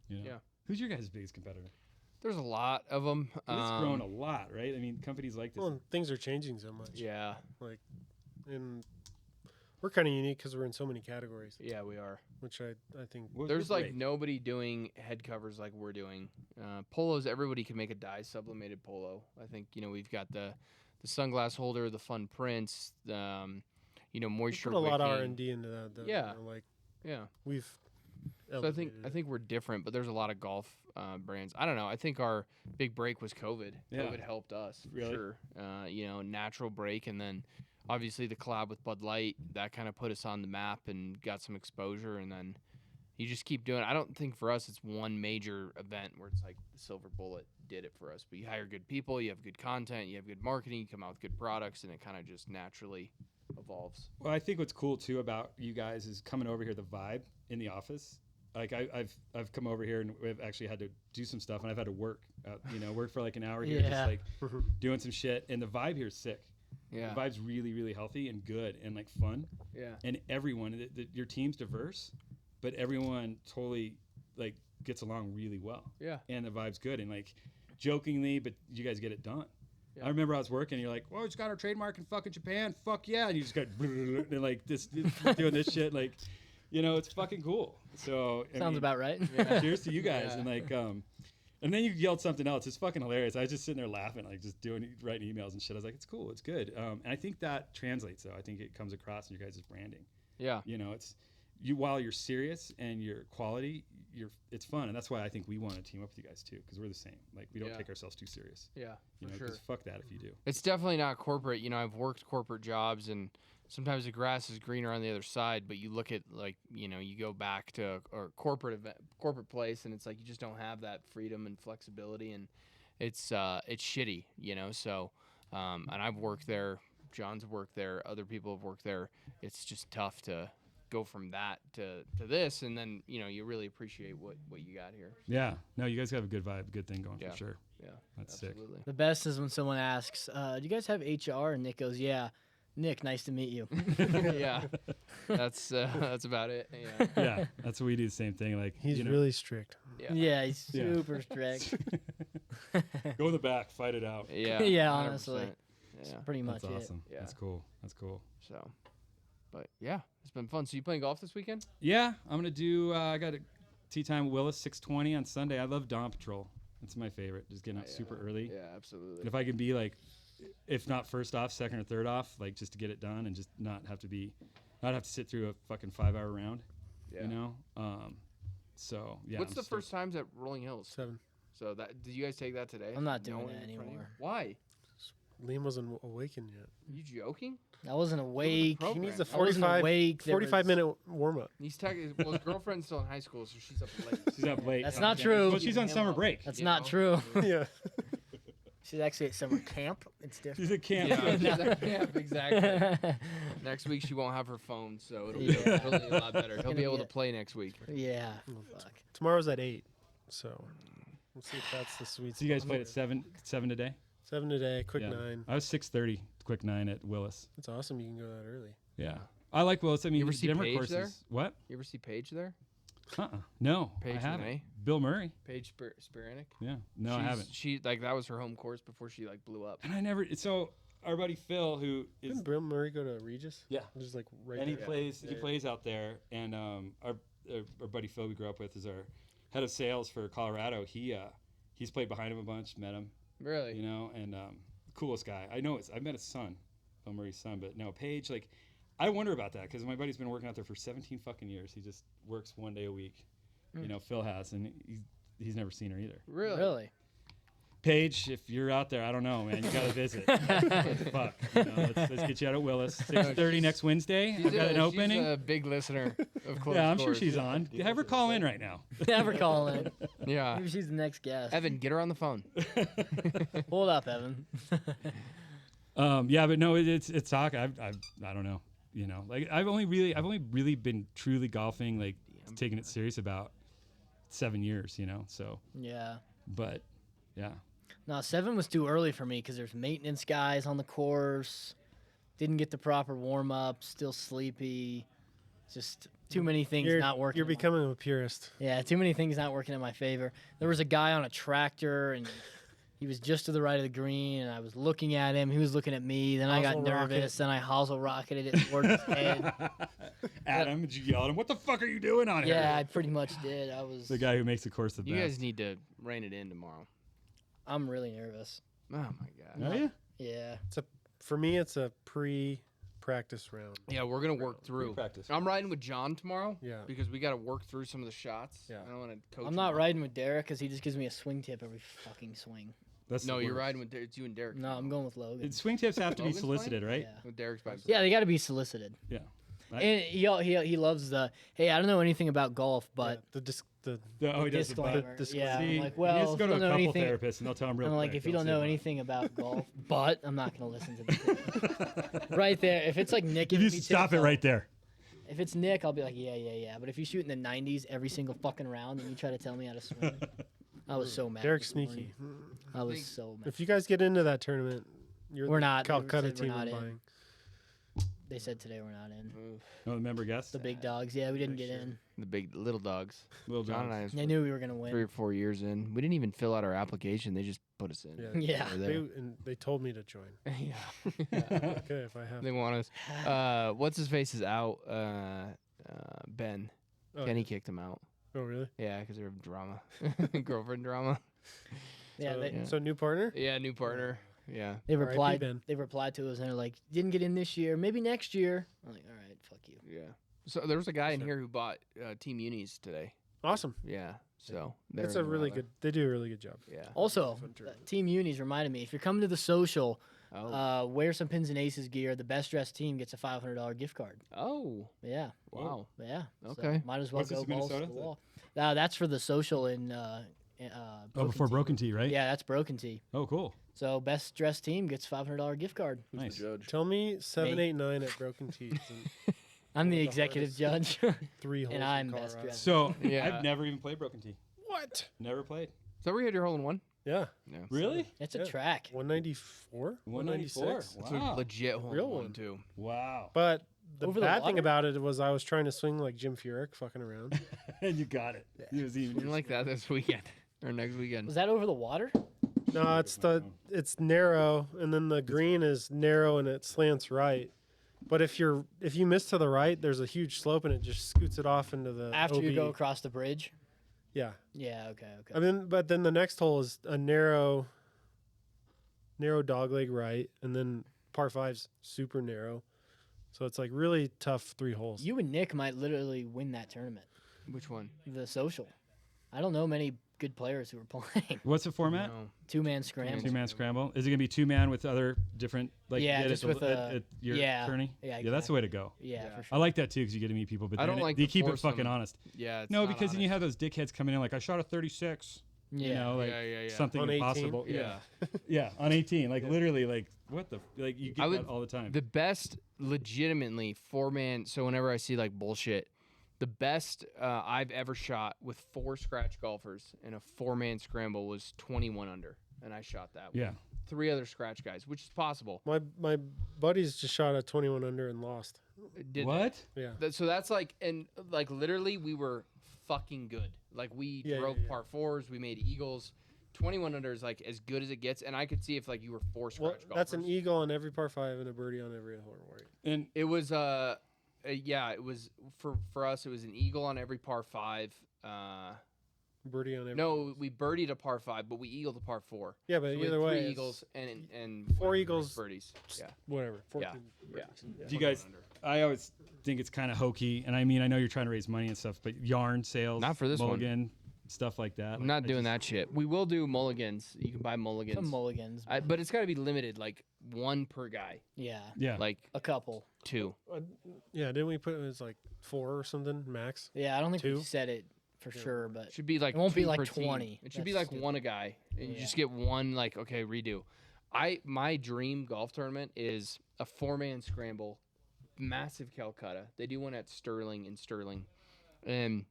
You know? Yeah. Who's your guys' biggest competitor? There's a lot of them. It's grown a lot, right? I mean, companies like this. Well, and things are changing so much. Yeah. Like, and we're kind of unique because we're in so many categories, Yeah, we are. which I think. What was There's your like break? nobody doing head covers like we're doing. Polos, everybody can make a dye sublimated polo. I think, you know, we've got the sunglass holder, the fun prints, you know, We moisture put a lot of wicking. R&D into that. Though, Yeah. you know, like Yeah. we've. So I think elevated it. we're different, but there's a lot of golf brands. I don't know. I think our big break was COVID. Yeah. COVID helped us for Really? sure. You know, natural break, and then obviously the collab with Bud Light that kind of put us on the map and got some exposure. And then you just keep doing it. I don't think for us it's one major event where it's like the silver bullet did it for us. But you hire good people, you have good content, you have good marketing, you come out with good products, and it kind of just naturally evolves. Well, I think what's cool too about you guys is coming over here, the vibe in the office. Like I've come over here and we've actually had to do some stuff, and I've had to work, you know, work for like an hour here, Yeah. just like doing some shit. And the vibe here is sick. Yeah. The vibe's really, really healthy and good and like fun. Yeah. And everyone, your team's diverse, but everyone totally like gets along really well. Yeah. And the vibe's good, and like jokingly, but you guys get it done. Yeah. I remember I was working, and you're like, "Well, we just got our trademark in fucking Japan. Fuck yeah!" And you just got and like this doing this shit, like, you know, it's fucking cool. So I Sounds mean, about right. cheers to you guys, Yeah. and like, and then you yelled something else. It's fucking hilarious. I was just sitting there laughing, like just writing emails and shit. I was like, it's cool, it's good. And I think that translates, though. I think it comes across in your guys' branding. Yeah. You know, it's while you're serious and you're quality, it's fun, and that's why I think we want to team up with you guys too, because we're the same. Like, we don't Yeah. take ourselves too serious. Yeah. You For know, sure. 'cause fuck that if you do. It's definitely not corporate. You know, I've worked corporate jobs, and sometimes the grass is greener on the other side. But you look at, like, you know, you go back to a corporate place, and it's like you just don't have that freedom and flexibility, and it's shitty, you know. So, and I've worked there, John's worked there, other people have worked there. It's just tough to go from that to this, and then you really appreciate what you got here. Yeah. No, you guys have a good vibe, good thing going Yeah. for sure. Yeah, That's absolutely. The best is when someone asks, "Do you guys have HR?" And Nick goes, "Yeah." Nick, nice to meet you. Yeah, that's about it. Yeah, sick. Yeah, that's what we do. The same thing. Like He's you know, really strict. yeah, Yeah, he's Yeah. super strict. go in the back, fight it out. yeah. Yeah, 100%. honestly. Yeah. Pretty much That's awesome. Yeah. That's cool. That's cool. So, but yeah, it's been fun. So you playing golf this weekend? Yeah, I'm gonna do. I got a tee time with Willis 6:20 on Sunday. I love Dawn Patrol. That's my favorite. Just getting up super early. Yeah, absolutely. And if I can be like, if not first off, second or third off, like just to get it done and just not have to sit through a fucking 5-hour round. Yeah. You know. So yeah. What's I'm the stoked. first times at Rolling Hills? 7. So did you guys take that today? I'm not doing No that one in front of you? anymore. Why? Liam wasn't awakened yet. Are you joking? I wasn't awake. program. He needs a I wasn't 45, awake. There 45 was- minute warm up. He's well, his girlfriend's still in high school, so she's up late. She's up late. That's Oh, not damn. true. Well, she's on summer break. That's You not know? true. Yeah. She's actually at summer camp. It's different. She's at camp. Yeah, she's at camp, exactly. Next week she won't have her phone, so it'll be a lot better. He'll gonna be able be to a- play next week. Yeah. Fuck. Tomorrow's at 8. So we'll see if that's the sweet So you guys spot. played at 7 today. 7 today, quick Yeah. 9. I was 6:30, quick 9 at Willis. It's awesome you can go that early. Yeah. I like Willis. I mean, You ever see Denver Paige courses. there? What? You ever see Paige there? No, Paige I haven't. Renee? Bill Murray. Paige Spiranek? Yeah. No, I haven't. She that was her home course before she blew up. And I never. So our buddy Phil, who is Didn't Bill Murray go to Regis? Yeah. Just like right and he there. plays out there. And our buddy Phil we grew up with is our head of sales for Colorado. He's played behind him a bunch, met him, Really? you know, and coolest guy. I met his son, Bill Murray's son, but no, Paige, like, I wonder about that because my buddy's been working out there for 17 fucking years. He just works one day a week, you know. Phil has, and he's never seen her either. Really? Paige, if you're out there, I don't know, man. You got to visit. Fuck. You know, let's get you out at Willis. 6:30 next Wednesday. We got an opening. She's a big listener of Close Yeah, I'm sure Course. she's on. Have her call in right now. Never call in. Yeah. Maybe she's the next guest. Evan, get her on the phone. Hold up, Evan. Yeah, but no, it's talk. I don't know. You know, like I've only really been truly golfing, like taking it serious about 7 years. You know, so Yeah. but yeah. No, 7 was too early for me because there's maintenance guys on the course. Didn't get the proper warm up. Still sleepy. Just too many things not working. You're in my- becoming a purist. Yeah, too many things not working in my favor. There was a guy on a tractor, and he was just to the right of the green, and I was looking at him. He was looking at me. Then I got Hosel rocket. nervous. Then I hosel rocketed it towards his head. Adam, did you yell at him? What the fuck are you doing on here? Yeah, I pretty much did. I was. The guy who makes the course the You best. guys need to rein it in tomorrow. I'm really nervous. Oh my god. Oh yeah. Yeah. For me, it's a pre-practice round. Yeah, we're gonna work through. Practice. I'm riding with John tomorrow. Yeah. Because we got to work through some of the shots. Yeah. I don't want to coach. I'm him not up. riding with Derek because he just gives me a swing tip every fucking swing. That's No, the you're worst. riding with It's you and Derek. No, I'm going with Logan. Swing tips have to be Logan's solicited, right? Yeah. With Derek's by himself. Yeah, they got to be solicited. Yeah. And he loves the, hey, I don't know anything about golf, but Yeah, the Oh, he does the butt. disclaimer. disclaimer. Yeah, See, I'm like, he well, has to if go you to a don't know couple anything, therapists, and they'll tell him real I'm like, quick. if you Don't don't say know butt. anything about golf, but I'm not gonna listen to the tip. Right there. If it's like Nick, If giving you me stop tips, it right there. If it's Nick, I'll be like, yeah. But if you shoot in the 90s every single fucking round and you try to tell me how to swing, I was so mad. Derek's this morning. sneaky. I was so mad. If you guys get into that tournament, you're We're the not. They Calcutta said we're team not I'm in. buying. They said today we're not in. No, member guest. The big dogs. Yeah, we didn't get in. The big little dogs. Little John and dogs. I, They knew we were gonna win. 3 or 4 years in, we didn't even fill out our application. They just put us in. Yeah. Yeah. We're They, there. and they told me to join. yeah. Okay, if I have. They want us. What's his face is out. Ben. Oh, Kenny kicked him out. Oh, really? Yeah, because they're drama, girlfriend drama. Yeah, So, they, so new partner? Yeah, new partner. Yeah. they R.I.P. replied. Ben. They replied to us and they're like, didn't get in this year, maybe next year. I'm like, all right, fuck you. Yeah. So there was a guy in Sure. here who bought Team Unis today. Awesome. Yeah. So That's they're a in really Nevada. good. They do a really good job. Yeah. Also, Fun tournament. Team Unis reminded me, if you're coming to the social, Oh. wear some Pins and Aces gear. The best dressed team gets a $500 gift card. Oh. Yeah, Wow. yeah. So Okay. might as well What's go this, balls to Minnesota? the wall. That's for the social in before Broken Tea, right? Yeah, that's Broken Tea. Oh, cool. So best dressed team gets $500 gift card. Who's Nice. the judge? Tell me 789 at Broken Teeth. And I'm the The executive hardest. judge. 3 holes. And in I'm best Colorado. dressed. So Yeah. I've never even played Broken Tea. What? Never played. Is that where you had your hole in one? Yeah. Yeah. Really? It's a Yeah. track. 194? 194. 196? It's a Wow. legit hole Real in one one. too. Wow. But the Over the bad thing water? about it was I was trying to swing like Jim Furyk, fucking around. And you got it. It was even Something like that this weekend or next weekend. Was that over the water? No, it's narrow, and then the green is narrow and it slants right. But if you miss to the right, there's a huge slope and it just scoots it off into the After you OB. go across the bridge? Yeah. Yeah, okay. I mean, but then the next hole is a narrow dogleg right, and then par 5's super narrow. So it's like really tough 3 holes. You and Nick might literally win that tournament. Which one? The social. I don't know many good players who are playing. What's the format? No. 2-man scramble. 2-man scramble. Is it gonna be 2-man with other different like Yeah, you did just at, with the, at your yeah. tourney? Yeah, Yeah, that's the way to go. Yeah, Yeah. for I sure. like that too because you get to meet people, but I then don't like you the keep it foursome. fucking honest. Yeah. It's No, not because then you honest. have those dickheads coming in like I shot a 36. Yeah. You know, like Yeah. something On 18? impossible. Yeah. Yeah, on 18. Like literally, like what the like you I get would- that all the time. The best, legitimately, 4-man. So whenever I see like bullshit, the best I've ever shot with 4 scratch golfers in a 4-man scramble was 21 under, and I shot that. Yeah. With 3 other scratch guys, which is possible. My buddies just shot a 21 under and lost. Did What? Yeah. So that's like, and like literally, we were fucking good. Like we Yeah, drove yeah. par 4s, we made eagles. 21 under is like as good as it gets, and I could see if like you were 4 scratch Well, golfers. that's an eagle on every par 5 and a birdie on every hole. Right? And It was yeah, it was for us. It was an eagle on every par 5. Birdie on every. No, we birdied a par 5, but we eagled a par 4. Yeah, but So we had either way, 3 it's eagles and 4 whatever, eagles. birdies. Yeah, Whatever. 14 yeah. do you guys? I always think it's kind of hokey, and I mean I know you're trying to raise money and stuff, but yarn sales, Not for this one. mulligan, stuff like that. I'm not doing that shit. We will do mulligans. You can buy mulligans. Some mulligans. But it's got to be limited, like 1 per guy, Yeah. Yeah. like A couple. 2. Yeah, didn't we put it was like 4 or something max? Yeah, I don't think we 2? said it for sure, but It should be like It won't be 2 like per team. 20. It should be That's like stupid. 1 a guy, and you Yeah. just get 1. Like, okay, redo. My dream golf tournament is a 4-man scramble, massive Calcutta. They do one at Sterling in Sterling, and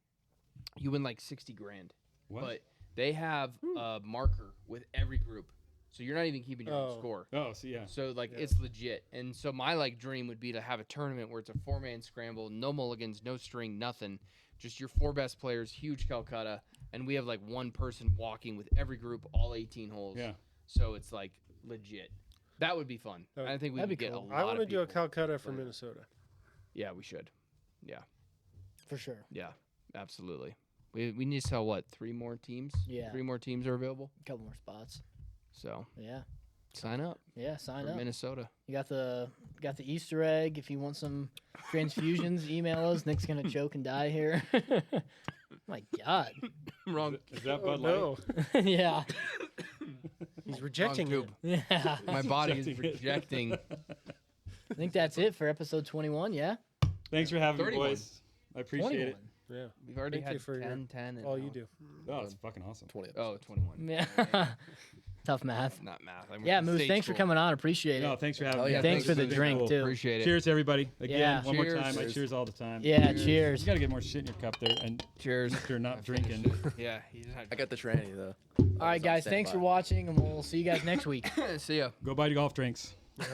you win like 60 grand. What? But they have a marker with every group, so you're not even keeping your own Oh. score. Oh, so yeah. So like it's legit, and so my like dream would be to have a tournament where it's a 4-man scramble, no mulligans, no string, nothing, just your 4 best players, huge Calcutta, and we have like 1 person walking with every group, all 18 holes. Yeah. So it's like legit. That would be fun. That would- I think we that'd would be get cool. a lot I want of to do a people. Calcutta for Minnesota. Yeah, we should. Yeah, for sure. yeah, absolutely. We need to sell what 3 more teams? Yeah. 3 more teams are available. A couple more spots. So Yeah. sign up Yeah, sign for up. Minnesota. You got the Easter egg. If you want some transfusions, email us. Nick's gonna choke and die here. My God. Wrong. Is that Oh Bud Light? no, Yeah. he's rejecting Wrong it. tube. Yeah. My body is Rejecting it. rejecting. I think that's it for episode 21. Yeah. Thanks for having me, 31. boys. I appreciate 21. it. Yeah, We've already Thank you had for your- 10, 10, and all now- you do. Oh, it's fucking awesome. 20. Oh, 21. Yeah. Tough math. Not math. I went Yeah, to Moose. state Thanks for school. coming on. Appreciate No, it. thanks for having Oh, me. yeah, Thanks for the This has been drink cool. too. Appreciate it. Cheers, everybody. Again, Yeah. one more Cheers. time. I Cheers. cheers all the time. Yeah. Cheers. You got to get more shit in your cup there, and Cheers. if you're not I finished drinking. it. Yeah. He's not I got the tranny though. All right, guys. Thanks for watching, and we'll see you guys next week. See ya. Go buy golf drinks. Yeah.